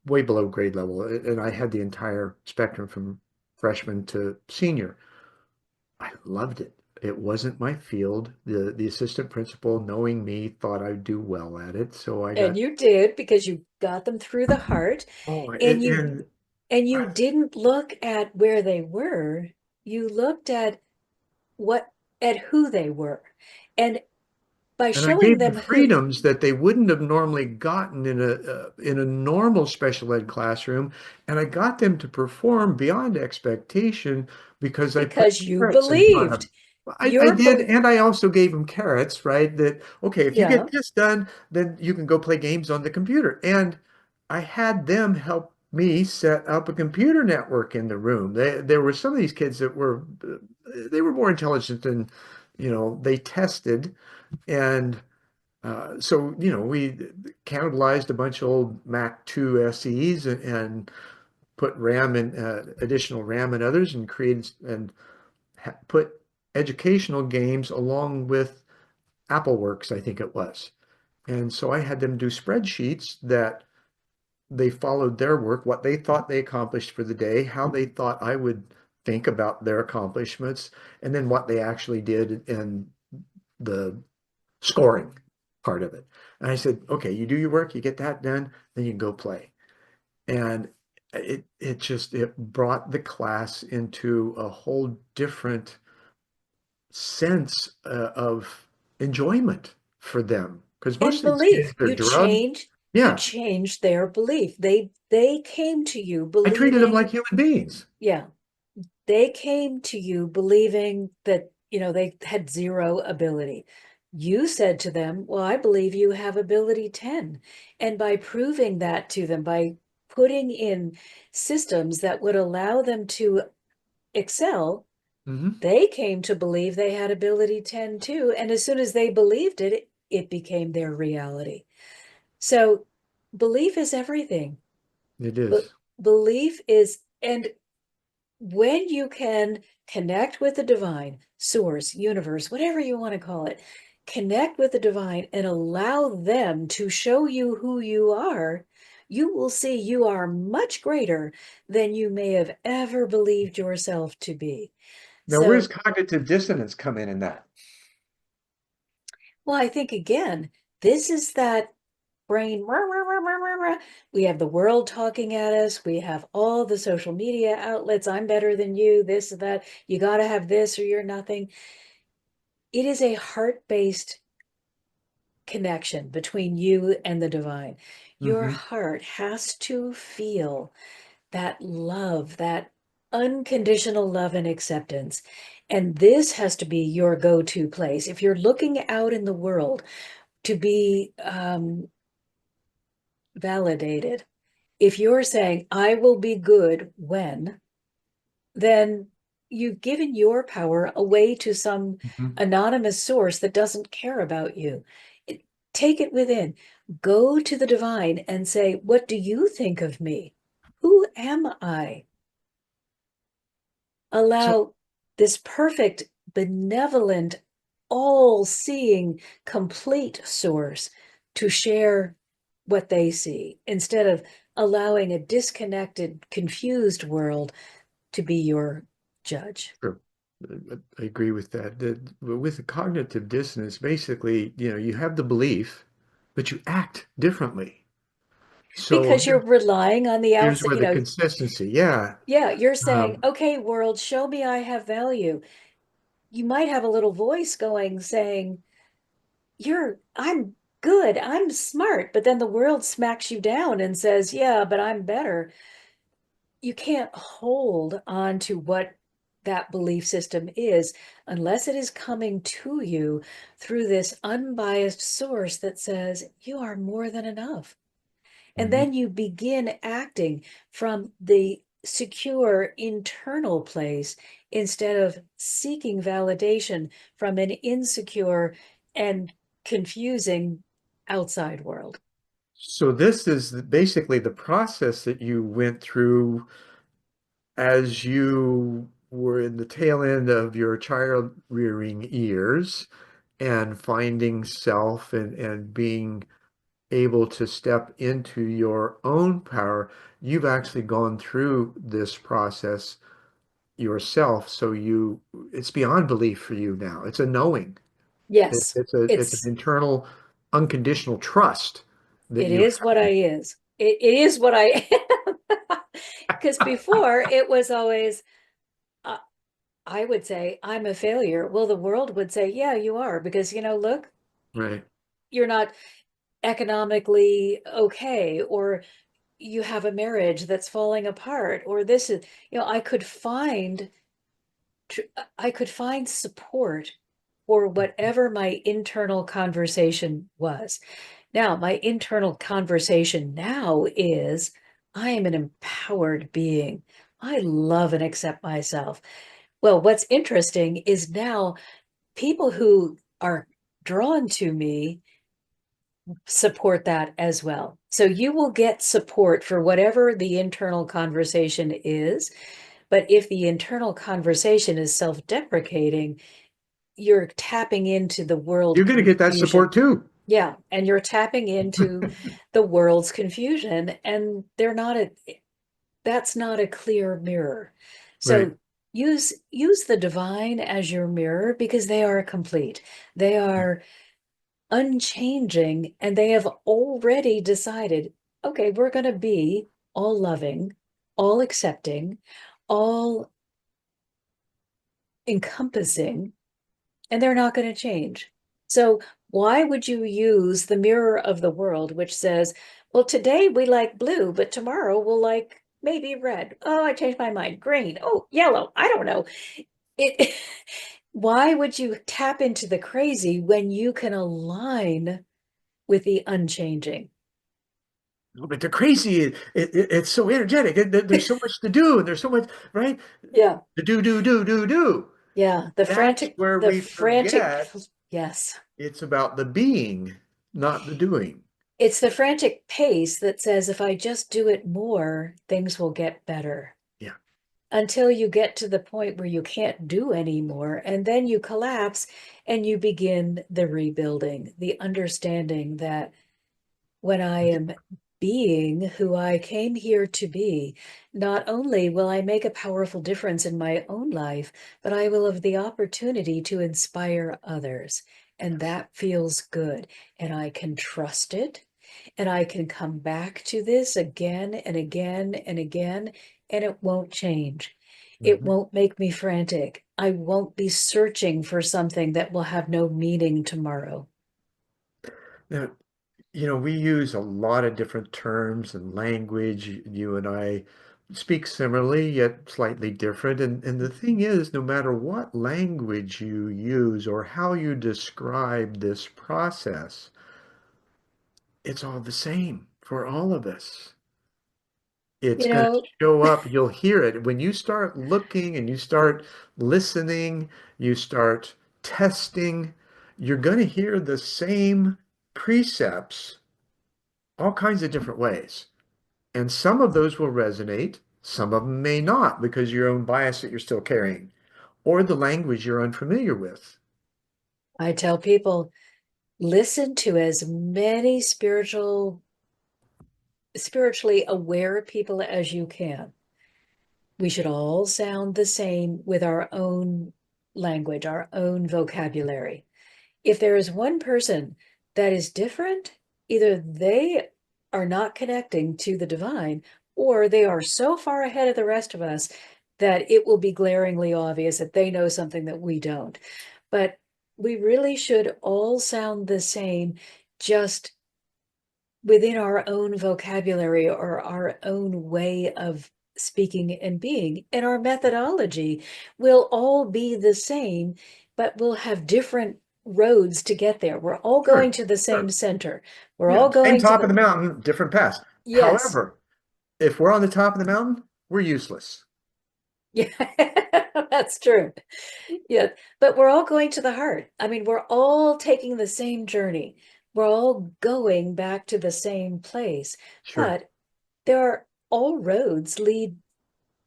way below grade level, and I had the entire spectrum from freshman to senior. I loved it. It wasn't my field. The assistant principal, knowing me, thought I'd do well at it, so I And got. you did because you got them through the heart, Oh, and you and and you I, didn't look at where they were. You looked at what at who they were. And by and I showing gave them them who, freedoms that they wouldn't have normally gotten in a normal special ed classroom, and I got them to perform beyond expectation because I put because you carrots in front of believed them. I your did, belief. and I also gave them carrots, right? That okay, if you Yeah. get this done, then you can go play games on the computer. And I had them help me set up a computer network in the room. There were some of these kids that were they were more intelligent than they tested. And so, we cannibalized a bunch of old Mac 2 SEs and put RAM and additional RAM and others and created and put educational games along with AppleWorks, I think it was. And so I had them do spreadsheets that they followed their work, what they thought they accomplished for the day, how they thought I would think about their accomplishments, and then what they actually did in the scoring part of it. And I said, okay, you do your work, you get that done, then you can go play. And it brought the class into a whole different sense of enjoyment for them. Because most And of these kids belief, are drugged. you Yeah, changed their belief. They came to you I treated them believing, like human beings. yeah, they came to you believing that, they had zero ability. You said to them, well, I believe you have ability 10. And by proving that to them, by putting in systems that would allow them to excel, Hmm. they came to believe they had ability 10 too. And as soon as they believed it, it became their reality. So belief is everything. It But is. belief is, and when you can connect with the divine, source, universe, whatever you want to call it, connect with the divine and allow them to show you who you are, you will see you are much greater than you may have ever believed yourself to be. Now, where's So, cognitive dissonance come in that? well, I think again, this is that brain. We have the world talking at us. We have all the social media outlets. I'm better than you, this, that. You got to have this or you're nothing. it is a heart-based connection between you and the divine. Your Hmm. heart has to feel that love, that unconditional love and acceptance. And this has to be your go-to place. If you're looking out in the world to be validated, if you're saying, I will be good when, then you've given your power away to some Hmm. anonymous source that doesn't care about you. Take it within. Go to the divine and say, what do you think of me? Who am I? So, Allow this perfect, benevolent, all-seeing, complete source to share what they see instead of allowing a disconnected, confused world to be your judge. sure. I agree with that. With the cognitive dissonance, basically, you have the belief, but you act differently. So Because you're relying on the here's outside, where the consistency, yeah. yeah, you're saying, Um, okay, world, show me I have value. You might have a little voice going saying, I'm good, I'm smart, but then the world smacks you down and says, yeah, but I'm better. You can't hold on to what that belief system is unless it is coming to you through this unbiased source that says you are more than enough. And mhm. then you begin acting from the secure internal place instead of seeking validation from an insecure and confusing outside world. So this is basically the process that you went through as you were in the tail end of your child rearing years and finding self and being able to step into your own power. You've actually gone through this process yourself. So it's beyond belief for you now. It's a knowing. Yes, It's an internal unconditional trust that it you is what I have. is. It is what I am. Because before it was always, uh, I would say, I'm a failure. Well, the world would say, yeah, you are, because, look, Right. you're not economically okay, or you have a marriage that's falling apart, or this is, I could find support for whatever my internal conversation was. Now, my internal conversation now is I am an empowered being. I love and accept myself. Well, what's interesting is now people who are drawn to me support that as well. So you will get support for whatever the internal conversation is. But if the internal conversation is self-deprecating, you're tapping into the world You're going to get that confusion. support too. Yeah, and you're tapping into the world's confusion, and that's not a clear mirror. Right. So use the divine as your mirror because they are complete. They are unchanging, and they have already decided, okay, we're going to be all loving, all accepting, all encompassing, and they're not going to change. So why would you use the mirror of the world, which says, well, today we like blue, but tomorrow we'll like maybe red. Oh, I changed my mind. Green. Oh, yellow. I don't know. It why would you tap into the crazy when you can align with the unchanging? But they're crazy. It's so energetic. There's so much to do, and there's so much, right? Yeah. The do. Yeah. That's where The we frantic, forget yes. it's about the being, not the doing. It's the frantic pace that says, if I just do it more, things will get better. Yeah. Until you get to the point where you can't do anymore. And then you collapse and you begin the rebuilding, the understanding that when I am being who I came here to be, not only will I make a powerful difference in my own life, but I will have the opportunity to inspire others. And Yes. that feels good. And I can trust it. And I can come back to this again and again and again, and it won't change. It Mhm. won't make me frantic. I won't be searching for something that will have no meaning tomorrow. Now, we use a lot of different terms and language. You and I speak similarly, yet slightly different. And the thing is, no matter what language you use or how you describe this process, it's all the same for all of us. It's You going to know, show up. You'll hear it. When you start looking and you start listening, you start testing, you're going to hear the same precepts all kinds of different ways. And some of those will resonate, some of them may not because your own bias that you're still carrying, or the language you're unfamiliar with. I tell people, listen to as many spiritually aware people as you can. We should all sound the same with our own language, our own vocabulary. If there is one person that is different, either they are not connecting to the divine, or they are so far ahead of the rest of us that it will be glaringly obvious that they know something that we don't. But we really should all sound the same, just within our own vocabulary or our own way of speaking and being. And our methodology will all be the same, but we'll have different roads to get there. We're all going Sure, to the same sure. center. We're Yeah, all same going to top of the, the mountain, different paths. yes. However, if we're on the top of the mountain, we're useless. Yeah, that's true. Yeah, but we're all going to the heart. I mean, we're all taking the same journey. We're all going back to the same place, Sure. but there are all roads lead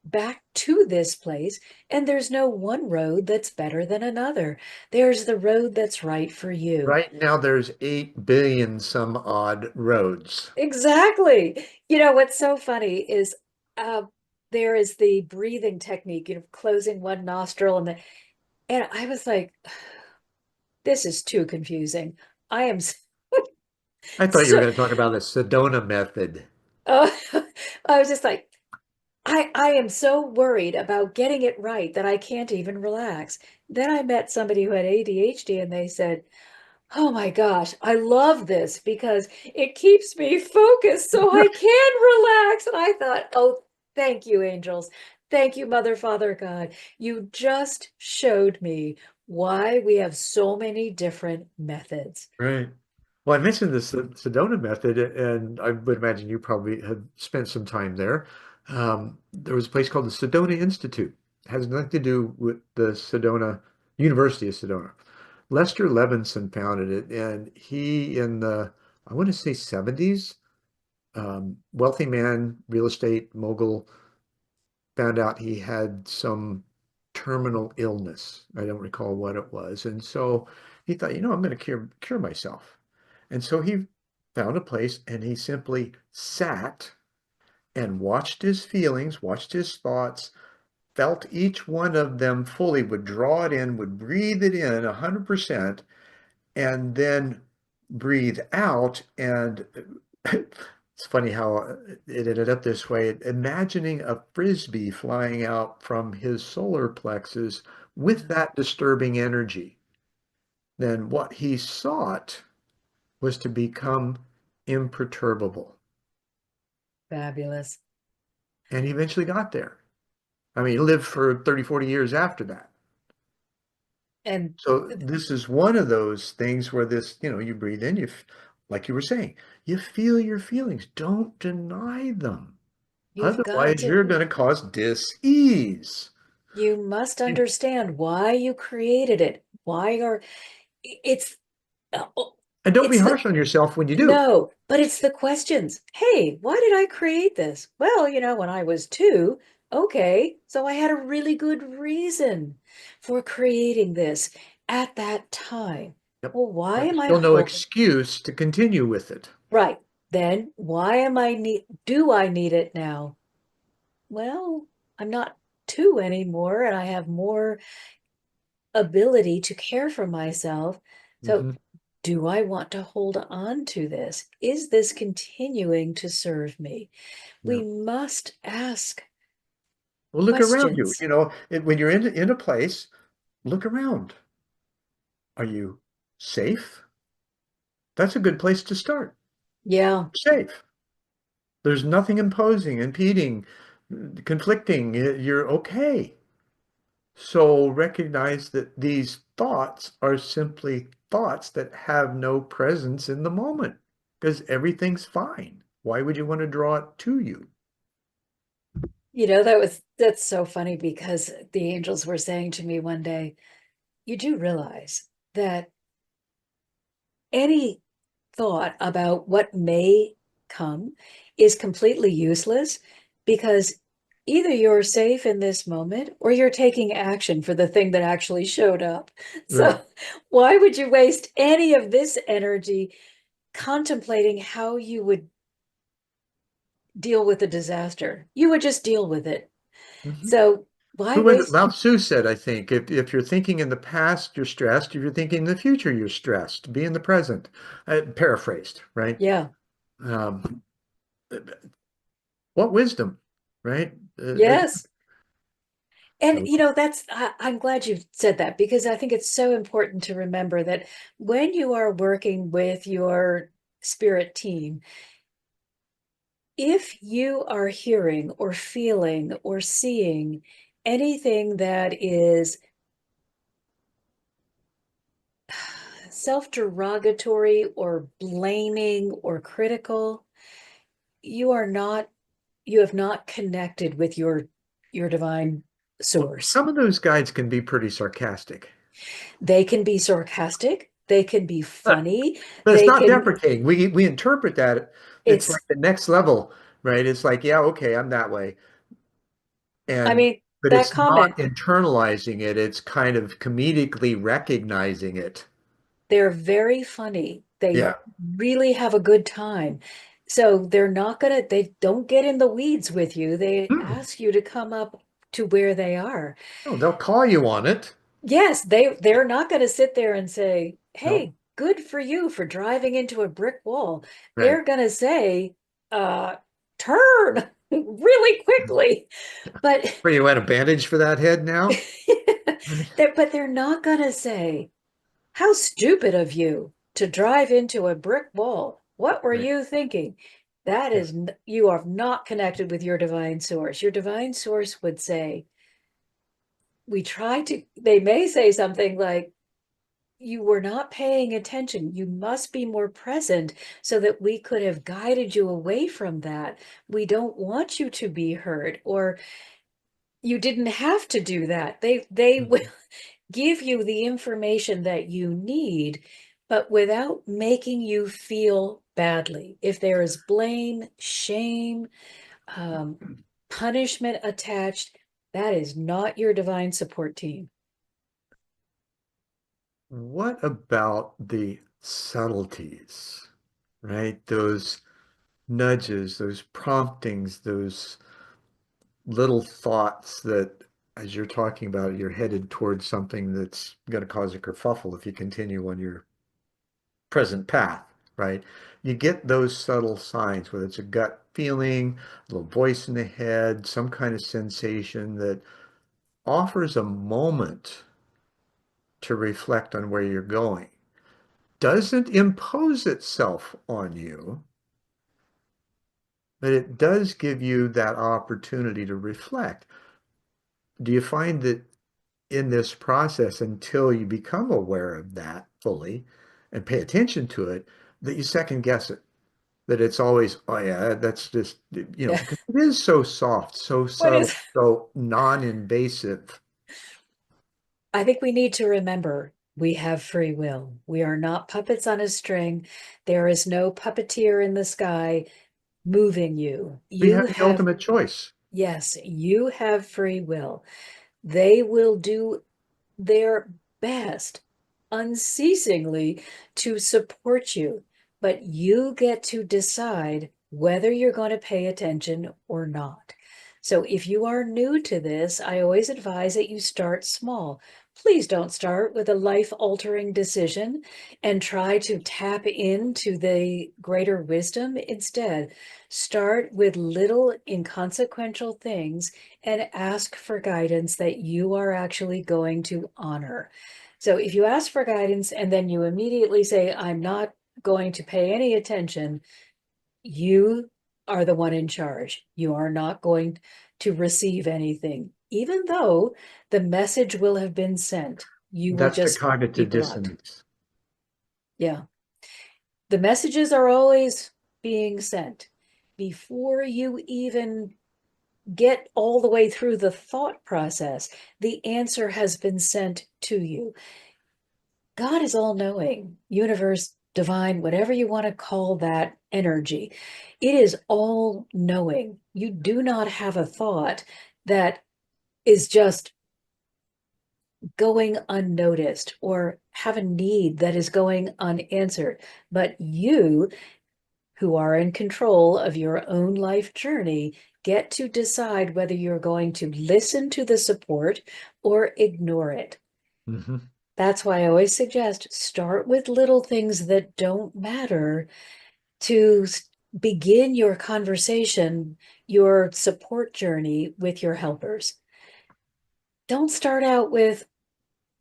back to this place, and there's no one road that's better than another. There's the road that's right for you. Right now, there's 8 billion some odd roads. Exactly. You know, what's so funny is uh, there is the breathing technique, closing one nostril and I was like, this is too confusing. I am I thought you were so, going to talk about the Sedona method. uh, I was just like, I am so worried about getting it right that I can't even relax. Then I met somebody who had ADHD and they said, "Oh my gosh, I love this because it keeps me focused so I can relax." And I thought, "Oh, thank you, angels. Thank you, Mother, Father, God. You just showed me why we have so many different methods." Right. Well, I mentioned the Sedona method, and I would imagine you probably have spent some time there. There was a place called the Sedona Institute. It has nothing to do with the Sedona University of Sedona. Lester Levinson founded it, and he, in the, I want to say 70s, wealthy man, real estate mogul, found out he had some terminal illness. I don't recall what it was. And so he thought, I'm going to cure myself. And so he found a place and he simply sat and watched his feelings, watched his thoughts, felt each one of them fully, would draw it in, would breathe it in 100%, and then breathe out. And it's funny how it ended up this way. Imagining a frisbee flying out from his solar plexus with that disturbing energy, then what he sought was to become imperturbable. Fabulous. And he eventually got there. I mean, he lived for 30, 40 years after that. And So this is one of those things where this, you breathe in, like you were saying, you feel your feelings. Don't deny them. you've got Otherwise, to, you're going to cause dis-ease. you must understand why you created it. Why are uh, And don't be it's the harsh on yourself when you do. No, but it's the questions. Hey, why did I create this? Well, when I was two, okay, so I had a really good reason for creating this at that time. Yep. Well, why But am I still no holding? excuse to continue with it. Right. Then why am I do I need it now? Well, I'm not two anymore and I have more ability to care for myself. So Mhm. do I want to hold on to this? Is this continuing to serve me? Yeah. We must ask Well, look around you. questions. When you're in a place, look around. Are you safe? That's a good place to start. Yeah. Safe. There's nothing imposing, impeding, conflicting. You're okay. So recognize that these thoughts are simply thoughts that have no presence in the moment because everything's fine. Why would you want to draw it to you? That's so funny because the angels were saying to me one day, you do realize that any thought about what may come is completely useless because either you're safe in this moment or you're taking action for the thing that actually showed up. Right. So why would you waste any of this energy contemplating how you would deal with a disaster? You would just deal with it. Mhm. So why Who was it? waste? Lao Tzu said, I think, if you're thinking in the past, you're stressed. If you're thinking in the future, you're stressed. Be in the present. Paraphrased, right? Yeah. Um, what wisdom, right? Yes. And So I'm glad you said that because I think it's so important to remember that when you are working with your spirit team, if you are hearing or feeling or seeing anything that is self-derogatory or blaming or critical, you are not, you have not connected with your divine well, source. some of those guides can be pretty sarcastic. They can be sarcastic, they can be funny, But it's they not can, deprecating. We interpret that. It's like it's, the next level, right? It's like, yeah, okay, I'm that way. I And mean, but that it's not comment, internalizing it. It's kind of comedically recognizing it. they're very funny. They Yeah. really have a good time. So they don't get in the weeds with you. They Hmm. ask you to come up to where they are. No, they'll call you on it. Yes, they're not going to sit there and say, No. "Hey, good for you for driving into a brick wall." Right. They're going to say, uh, "Turn really quickly." But Where you had a bandage for that head now? they're not going to say, "How stupid of you to drive into a brick wall. What were Right. you thinking?" That Yeah. is, you are not connected with your divine source. Your divine source would say, they may say something like, you were not paying attention. You must be more present so that we could have guided you away from that. We don't want you to be hurt, or you didn't have to do that. They will Mhm. give you the information that you need, but without making you feel badly. If there is blame, shame, um, punishment attached, that is not your divine support team. What about the subtleties, right? Those nudges, those promptings, those little thoughts that, as you're talking about, you're headed towards something that's going to cause a kerfuffle if you continue on your present path, right? You get those subtle signs, whether it's a gut feeling, a little voice in the head, some kind of sensation that offers a moment to reflect on where you're going. Doesn't impose itself on you, but it does give you that opportunity to reflect. Do you find that in this process, until you become aware of that fully and pay attention to it, that you second guess it? That it's always, oh yeah, that's just, Yeah. because it is so soft, so What is subtle, so non-invasive. I think we need to remember we have free will. We are not puppets on a string. There is no puppeteer in the sky moving you. We You have the have, ultimate choice. yes, you have free will. They will do their best unceasingly to support you, but you get to decide whether you're going to pay attention or not. So if you are new to this, I always advise that you start small. Please don't start with a life-altering decision and try to tap into the greater wisdom. Instead, start with little inconsequential things and ask for guidance that you are actually going to honor. So if you ask for guidance and then you immediately say, I'm not going to pay any attention, you are the one in charge. You are not going to receive anything, even though the message will have been sent. You will That's the just be cognitive blocked. dissonance. Yeah. The messages are always being sent before you even get all the way through the thought process. The answer has been sent to you. God is all knowing, universe, divine, whatever you want to call that energy. It is all knowing. You do not have a thought that is just going unnoticed or have a need that is going unanswered. But you, who are in control of your own life journey, get to decide whether you're going to listen to the support or ignore it. Hmm. That's why I always suggest start with little things that don't matter to begin your conversation, your support journey with your helpers. Don't start out with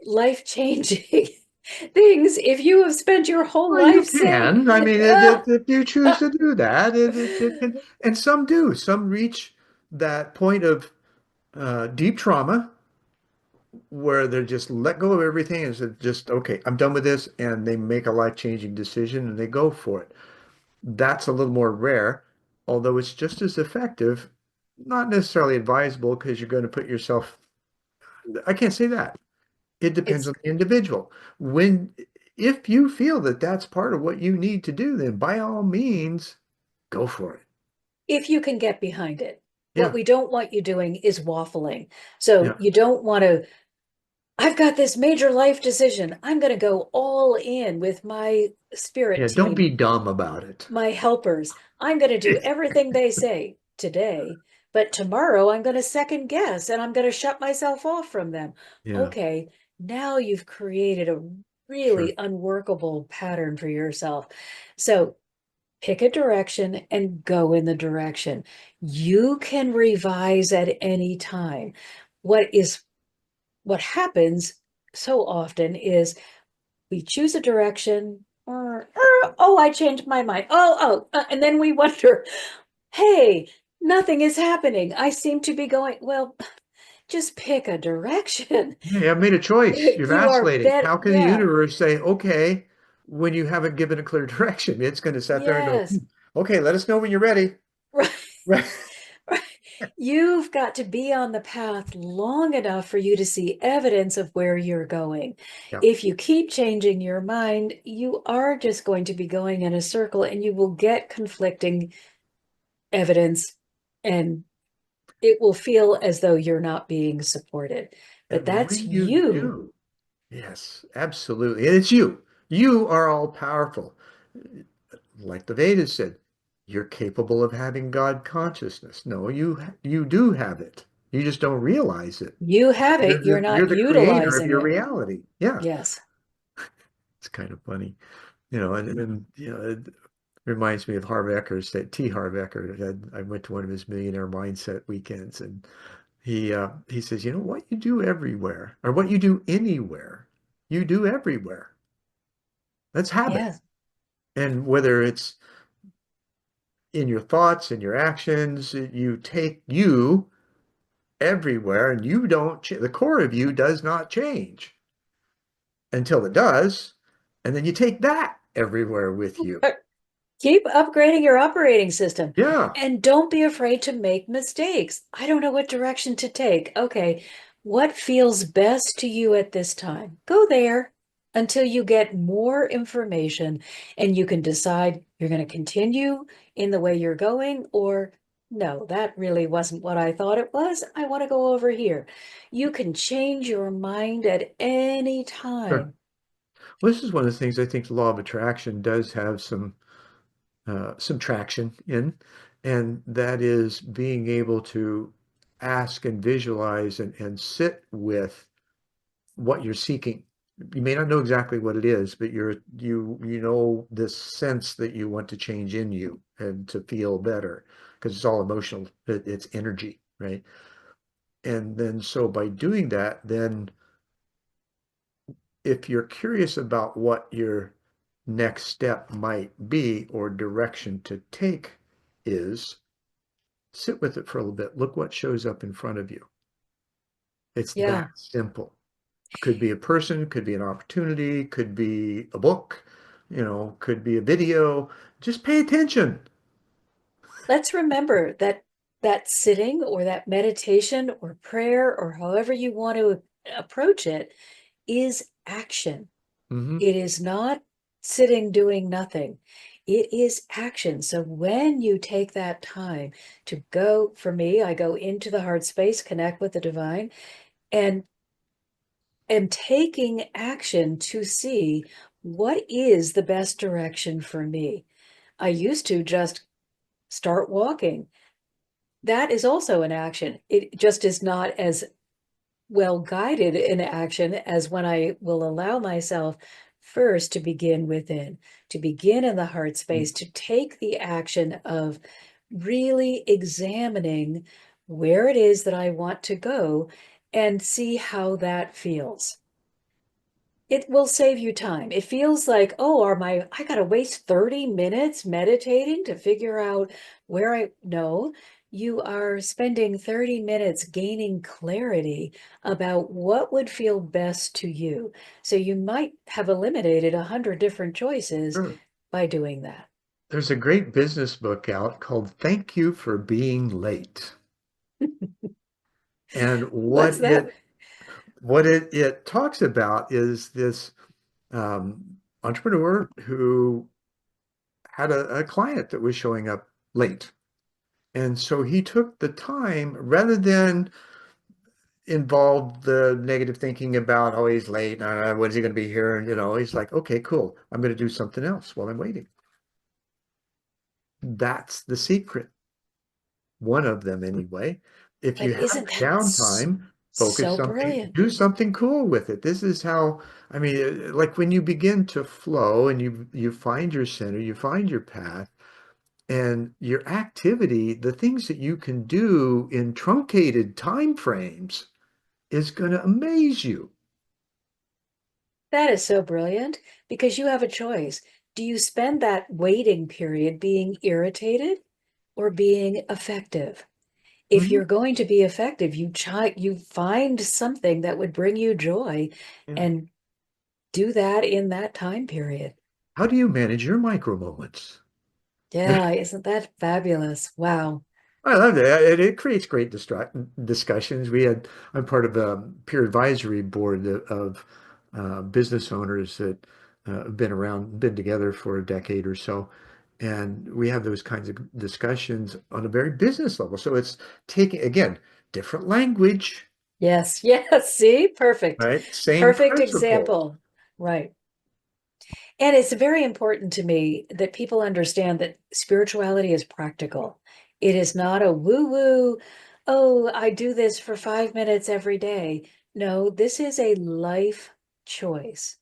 life-changing things if you have spent your whole Well, you life saying, can. I mean, ah, if you choose ah, to do that, it can, and some do. Some reach that point of deep trauma where they're just let go of everything and said, just, okay, I'm done with this. And they make a life-changing decision and they go for it. That's a little more rare, although it's just as effective, not necessarily advisable because you're going to put yourself, I can't say that. It depends it's on the individual. When, if you feel that that's part of what you need to do, then by all means, go for it. if you can get behind it. What Yeah, we don't want you doing is waffling. So yeah, you don't want to, I've got this major life decision. I'm going to go all in with my spirit yeah. Don't team, be dumb about it. my helpers. I'm going to do everything they say today, but tomorrow I'm going to second guess and I'm going to shut myself off from them. Yeah, Okay, now you've created a sure. really unworkable pattern for yourself. So pick a direction and go in the direction. You can revise at any time. What happens so often is we choose a direction, oh, I changed my mind. And then we wonder, hey, nothing is happening. I seem to be going, well, just pick a direction. Yeah, I've made a choice. You're You are vacillating. better. How can the Yeah, universe say, okay, when you haven't given a clear direction? It's going to sit there and go, yes, okay, let us know when you're ready. right. Right. Right. You've got to be on the path long enough for you to see evidence of where you're going. Yeah. If you keep changing your mind, you are just going to be going in a circle and you will get conflicting evidence and it will feel as though you're not being supported. But And that's when you you. do, yes, absolutely. And it's you. You are all powerful. Like the Vedas said, you're capable of having God consciousness. No, you do have it. You just don't realize it. You have You're it. You're you're not the creator of utilizing your it. reality. Yeah, Yes. it's kind of funny, and it reminds me of Harv Eker's that T. Harv Eker. I went to one of his millionaire mindset weekends, and he says, what you do everywhere, or what you do anywhere, you do everywhere. That's habit. Yes. And whether it's in your thoughts and your actions, you take you everywhere and you don't, the core of you does not change until it does. And then you take that everywhere with you. Keep upgrading your operating system Yeah, and don't be afraid to make mistakes. I don't know what direction to take. Okay, what feels best to you at this time? Go there until you get more information and you can decide you're going to continue in the way you're going or no, that really wasn't what I thought it was. I want to go over here. You can change your mind at any sure. time. Well, this is one of the things I think the law of attraction does have some traction in, and that is being able to ask and visualize and sit with what you're seeking. You may not know exactly what it is, but you know this sense that you want to change in you and to feel better because it's all emotional. It's energy, right? And then so by doing that, then if you're curious about what your next step might be or direction to take is, sit with it for a little bit. Look what shows up in front of you. It's that Yeah. simple. Could be a person, could be an opportunity, could be a book, could be a video. Just pay attention. Let's remember that that sitting or that meditation or prayer or however you want to approach it is action. Hmm. It is not sitting doing nothing. It is action. So when you take that time to go, for me, I go into the heart space, connect with the divine, and am taking action to see what is the best direction for me. I used to just start walking. That is also an action. It just is not as well guided in action as when I will allow myself first to begin within, to begin in the heart space, to take the action of really examining where it is that I want to go and see how that feels. It will save you time. It feels like, oh, I gotta waste 30 minutes meditating to figure out where no, you are spending 30 minutes gaining clarity about what would feel best to you. So you might have eliminated 100 different choices Sure. by doing that. There's a great business book out called Thank You for Being Late. And What's that? what it talks about is this entrepreneur who had a client that was showing up late. And so he took the time rather than involve the negative thinking about, oh, he's late. When is he going to be here? And, he's like, okay, cool. I'm going to do something else while I'm waiting. That's the secret. One of them anyway. If you But have isn't the that downtime, focus so something, brilliant? do something cool with it. This is how, I mean, like when you begin to flow and you find your center, you find your path, and your activity, the things that you can do in truncated time frames is going to amaze you. That is so brilliant because you have a choice. Do you spend that waiting period being irritated or being effective? If Mhm. you're going to be effective, you find something that would bring you joy Yeah. and do that in that time period. How do you manage your micro moments? Yeah, isn't that fabulous? Wow. I love that. It creates great discussions. I'm part of a peer advisory board of business owners that have been together for a decade or so. And we have those kinds of discussions on a very business level. So it's taking, again, different language, Yes, yes. See, perfect. right? Same Perfect principle. example. Right. And it's very important to me that people understand that spirituality is practical. It is not a woo woo, oh, I do this for 5 minutes every day. No, this is a life choice,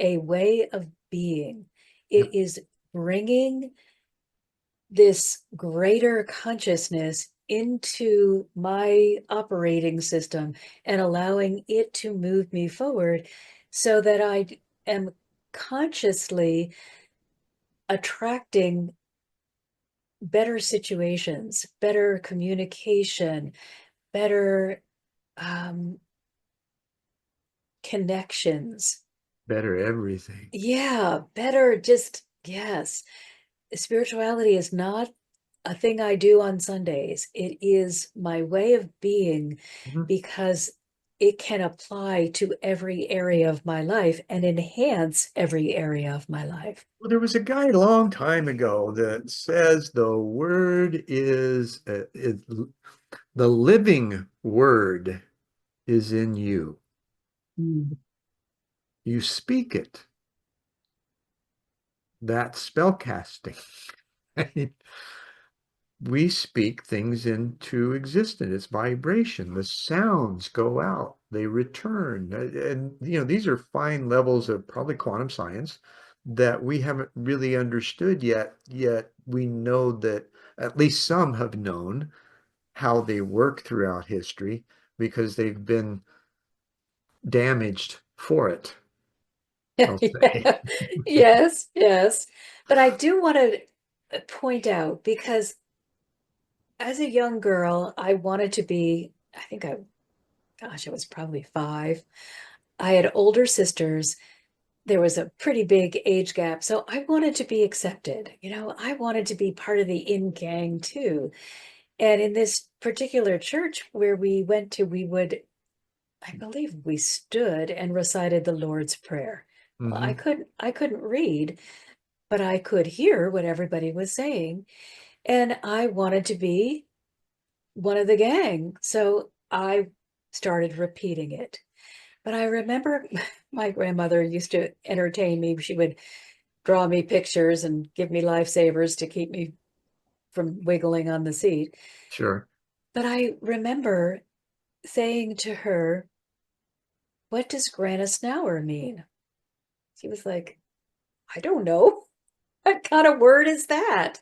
a way of being. Yep. It is bringing this greater consciousness into my operating system and allowing it to move me forward so that I am consciously attracting better situations, better communication, better um, connections. Better everything. Yeah, better just, yes. Spirituality is not a thing I do on Sundays. It is my way of being Mhm. because it can apply to every area of my life and enhance every area of my life. Well, there was a guy a long time ago that says the word is the living word is in you. Mm. You speak it. That's spell casting. Right? we speak things into existence. It's vibration. The sounds go out, they return. And, these are fine levels of probably quantum science that we haven't really understood yet we know that at least some have known how they work throughout history because they've been damaged for it, I'll say. Yeah. Yes, yes. But I do want to point out because as a young girl, I wanted to be, I think gosh, I was probably 5. I had older sisters. There was a pretty big age gap. So I wanted to be accepted. I wanted to be part of the in gang too. And in this particular church where we went to, I believe we stood and recited the Lord's Prayer. Well, I Hmm. couldn't read, but I could hear what everybody was saying. And I wanted to be one of the gang. So I started repeating it. But I remember my grandmother used to entertain me. She would draw me pictures and give me lifesavers to keep me from wiggling on the seat. Sure. But I remember saying to her, "What does Grannisnauer mean?" She was like, "I don't know. What kind of word is that?"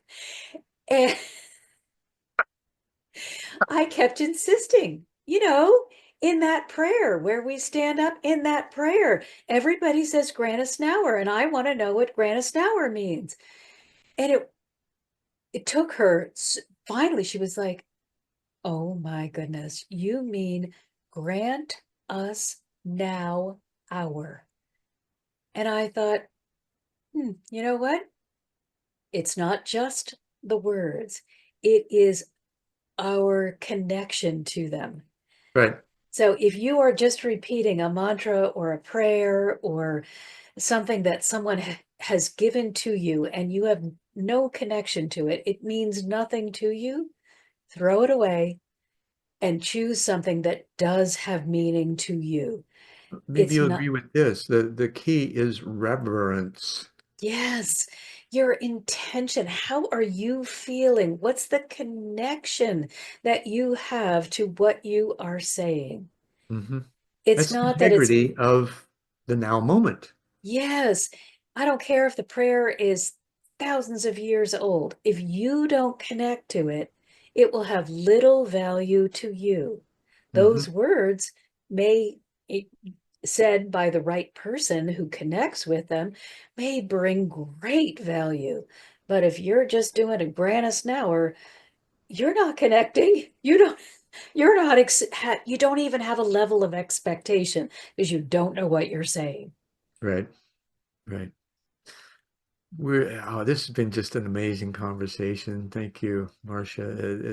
And I kept insisting, in that prayer where we stand up in that prayer, everybody says Grannisnauer, and I want to know what Grannisnauer means. And it took her, finally, she was like, "Oh my goodness, you mean grant us now our." And I thought, you know what? It's not just the words, it is our connection to them. Right. So if you are just repeating a mantra or a prayer or something that someone has given to you and you have no connection to it, it means nothing to you, throw it away and choose something that does have meaning to you. Maybe It's you'll not, agree with this. The key is reverence. yes, your intention. How are you feeling? What's the connection that you have to what you are saying? Hmm. It's That's the not that it's, integrity of the now moment. yes, I don't care if the prayer is thousands of years old. If you don't connect to it, it will have little value to you. Hmm. Those words may, it, said by the right person who connects with them, may bring great value. But if you're just doing a Grannis Nower, you're not connecting. You're not, you don't even have a level of expectation because you don't know what you're saying. Right. Right. This has been just an amazing conversation. Thank you, Marcia.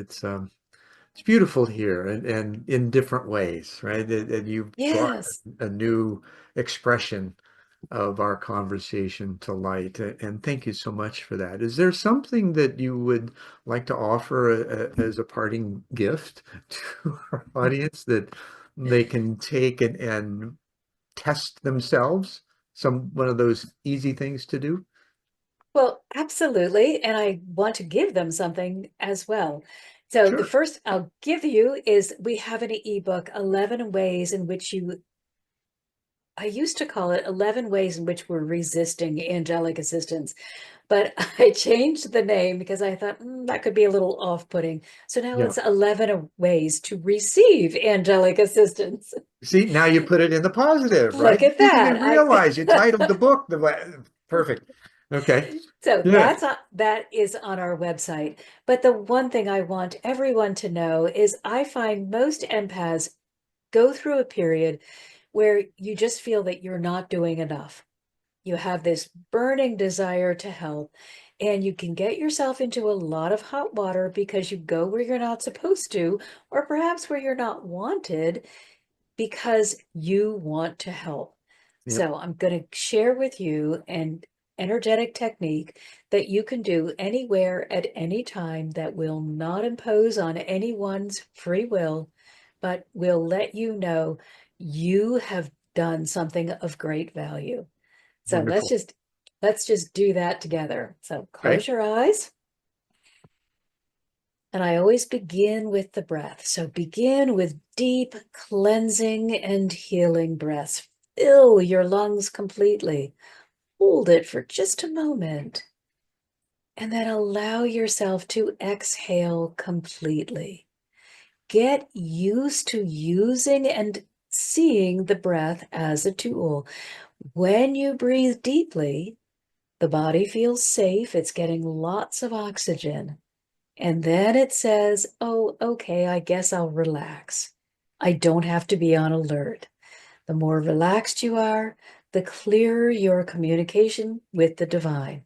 It's beautiful here and in different ways, right? And you've brought Yes. a new expression of our conversation to light. And thank you so much for that. Is there something that you would like to offer as a parting gift to our audience that they can take and test themselves? One of those easy things to do? Well, absolutely. And I want to give them something as well. So the Sure. first I'll give you is we have an ebook, 11 ways in which you, I used to call it 11 ways in which we're resisting angelic assistance, but I changed the name because I thought that could be a little off-putting. So now Yeah. it's 11 ways to receive angelic assistance. See, now you put it in the positive, Look right? You at didn't that. even realize you titled the book the way. Perfect. Okay. So Yeah. that is on our website. But the one thing I want everyone to know is I find most empaths go through a period where you just feel that you're not doing enough. You have this burning desire to help, and you can get yourself into a lot of hot water because you go where you're not supposed to, or perhaps where you're not wanted because you want to help. Yep. So I'm going to share with you an energetic technique that you can do anywhere at any time that will not impose on anyone's free will, but will let you know you have done something of great value. So Wonderful. let's just do that together. So Okay. close your eyes And I always begin with the breath. So begin with deep cleansing and healing breaths. Fill your lungs completely. Hold it for just a moment. And then allow yourself to exhale completely. Get used to using and seeing the breath as a tool. When you breathe deeply, the body feels safe. It's getting lots of oxygen. And then it says, oh, okay, I guess I'll relax. I don't have to be on alert. The more relaxed you are, the clearer your communication with the divine.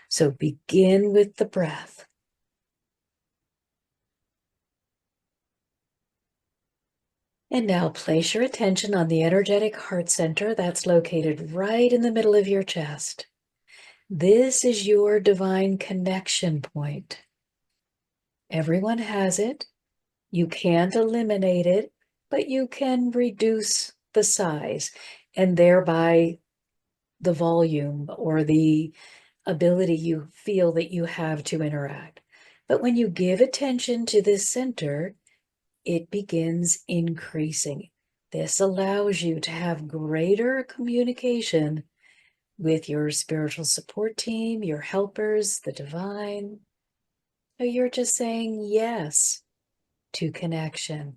So begin with the breath. And now place your attention on the energetic heart center that's located right in the middle of your chest. This is your divine connection point. Everyone has it. You can't eliminate it, but you can reduce the size and thereby the volume or the ability you feel that you have to interact. But when you give attention to this center, it begins increasing. This allows you to have greater communication with your spiritual support team, your helpers, the divine. So you're just saying yes to connection.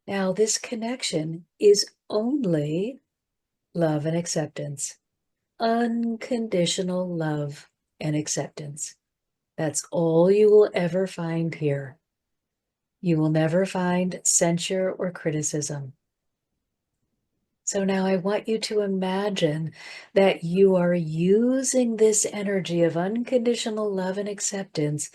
Now, this connection is only love and acceptance, unconditional love and acceptance. That's all you will ever find here. You will never find censure or criticism. So now I want you to imagine that you are using this energy of unconditional love and acceptance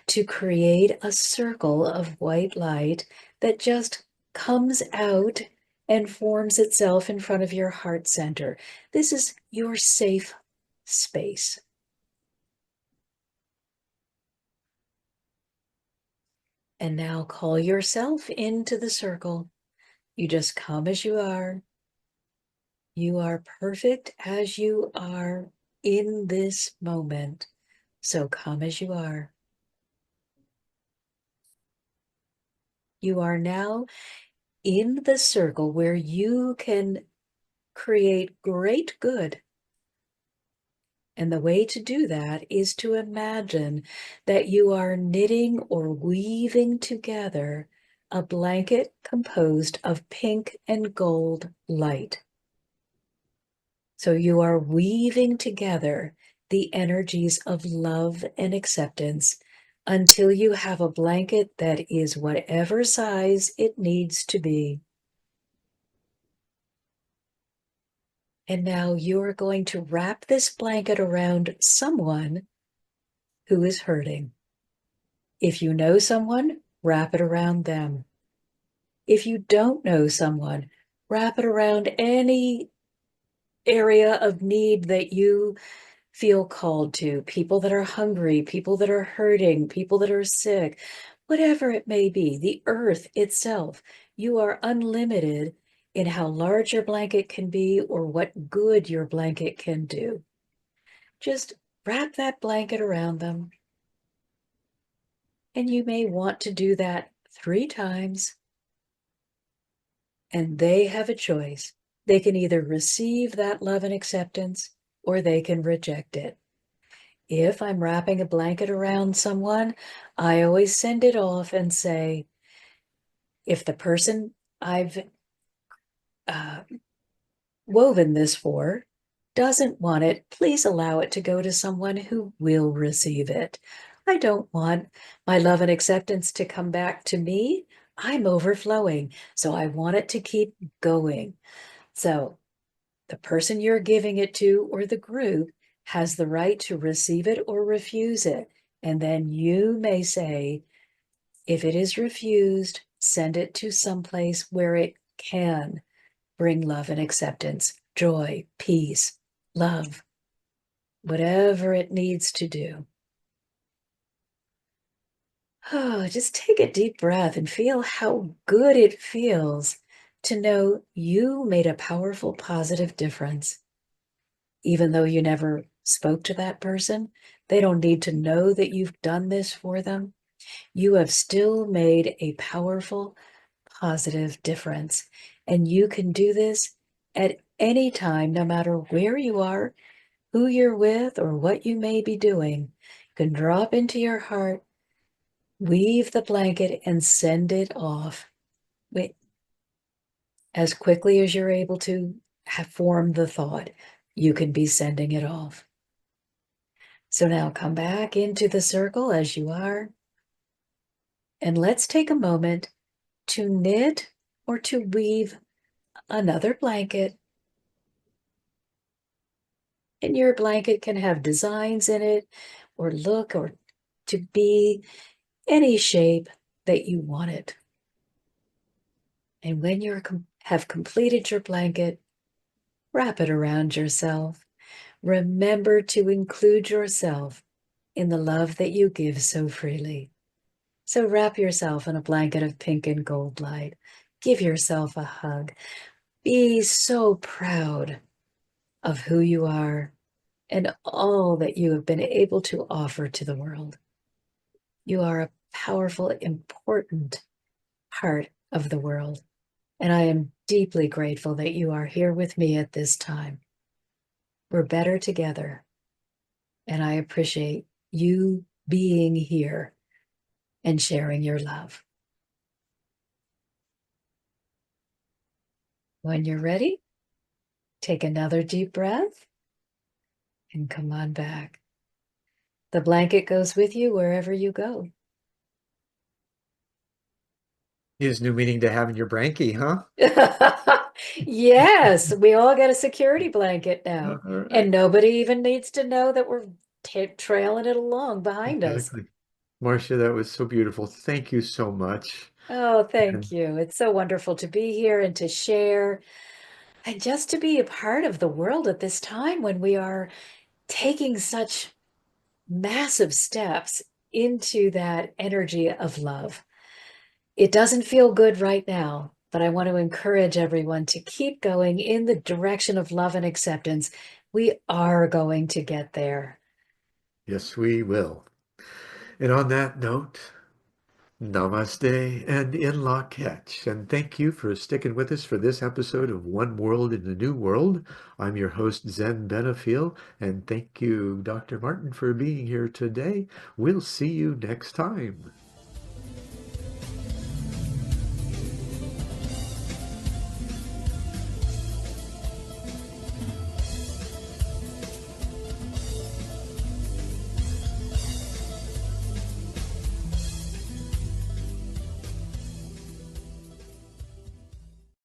to create a circle of white light that just comes out and forms itself in front of your heart center. This is your safe space. And now call yourself into the circle. You just come as you are. You are perfect as you are in this moment. So come as you are. You are now in the circle where you can create great good. And the way to do that is to imagine that you are knitting or weaving together a blanket composed of pink and gold light. So you are weaving together the energies of love and acceptance until you have a blanket that is whatever size it needs to be. And now you're going to wrap this blanket around someone who is hurting. If you know someone, wrap it around them. If you don't know someone, wrap it around any area of need that you feel called to. People that are hungry, people that are hurting, people that are sick, whatever it may be, the earth itself. You are unlimited in how large your blanket can be or what good your blanket can do. Just wrap that blanket around them. And you may want to do that 3 times. And they have a choice. They can either receive that love and acceptance or they can reject it. If I'm wrapping a blanket around someone, I always send it off and say, if the person I've woven this for doesn't want it, please allow it to go to someone who will receive it. I don't want my love and acceptance to come back to me. I'm overflowing, so I want it to keep going. So the person you're giving it to or the group has the right to receive it or refuse it. And then you may say, if it is refused, send it to someplace where it can bring love and acceptance, joy, peace, love, whatever it needs to do. Oh, just take a deep breath and feel how good it feels to know you made a powerful, positive difference. Even though you never spoke to that person. They don't need to know that you've done this for them. You have still made a powerful, positive difference. And you can do this at any time, no matter where you are, who you're with, or what you may be doing. You can drop into your heart, weave the blanket, and send it off. Wait, as quickly as you're able to have formed the thought, you can be sending it off. So now come back into the circle as you are, and let's take a moment to knit or to weave another blanket. And your blanket can have designs in it, or look, or to be any shape that you want it. And when you have completed your blanket, wrap it around yourself. Remember to include yourself in the love that you give so freely. So wrap yourself in a blanket of pink and gold light. Give yourself a hug. Be so proud of who you are and all that you have been able to offer to the world. You are a powerful, important part of the world. And I am deeply grateful that you are here with me at this time. We're better together. And I appreciate you being here and sharing your love. When you're ready, take another deep breath and come on back. The blanket goes with you wherever you go. Gives new meaning to having your Branky, huh? Yes, we all get a security blanket now. All And right. nobody even needs to know that we're trailing it along behind us. Exactly. Marcia, that was so beautiful. Thank you so much. Oh, thank And you. It's so wonderful to be here and to share and just to be a part of the world at this time when we are taking such massive steps into that energy of love. It doesn't feel good right now, but I want to encourage everyone to keep going in the direction of love and acceptance. We are going to get there. yes, we will. And on that note, namaste and in la catch. And thank you for sticking with us for this episode of One World in a New World. I'm your host, Zen Benefiel, and thank you, Dr. Martin, for being here today. We'll see you next time.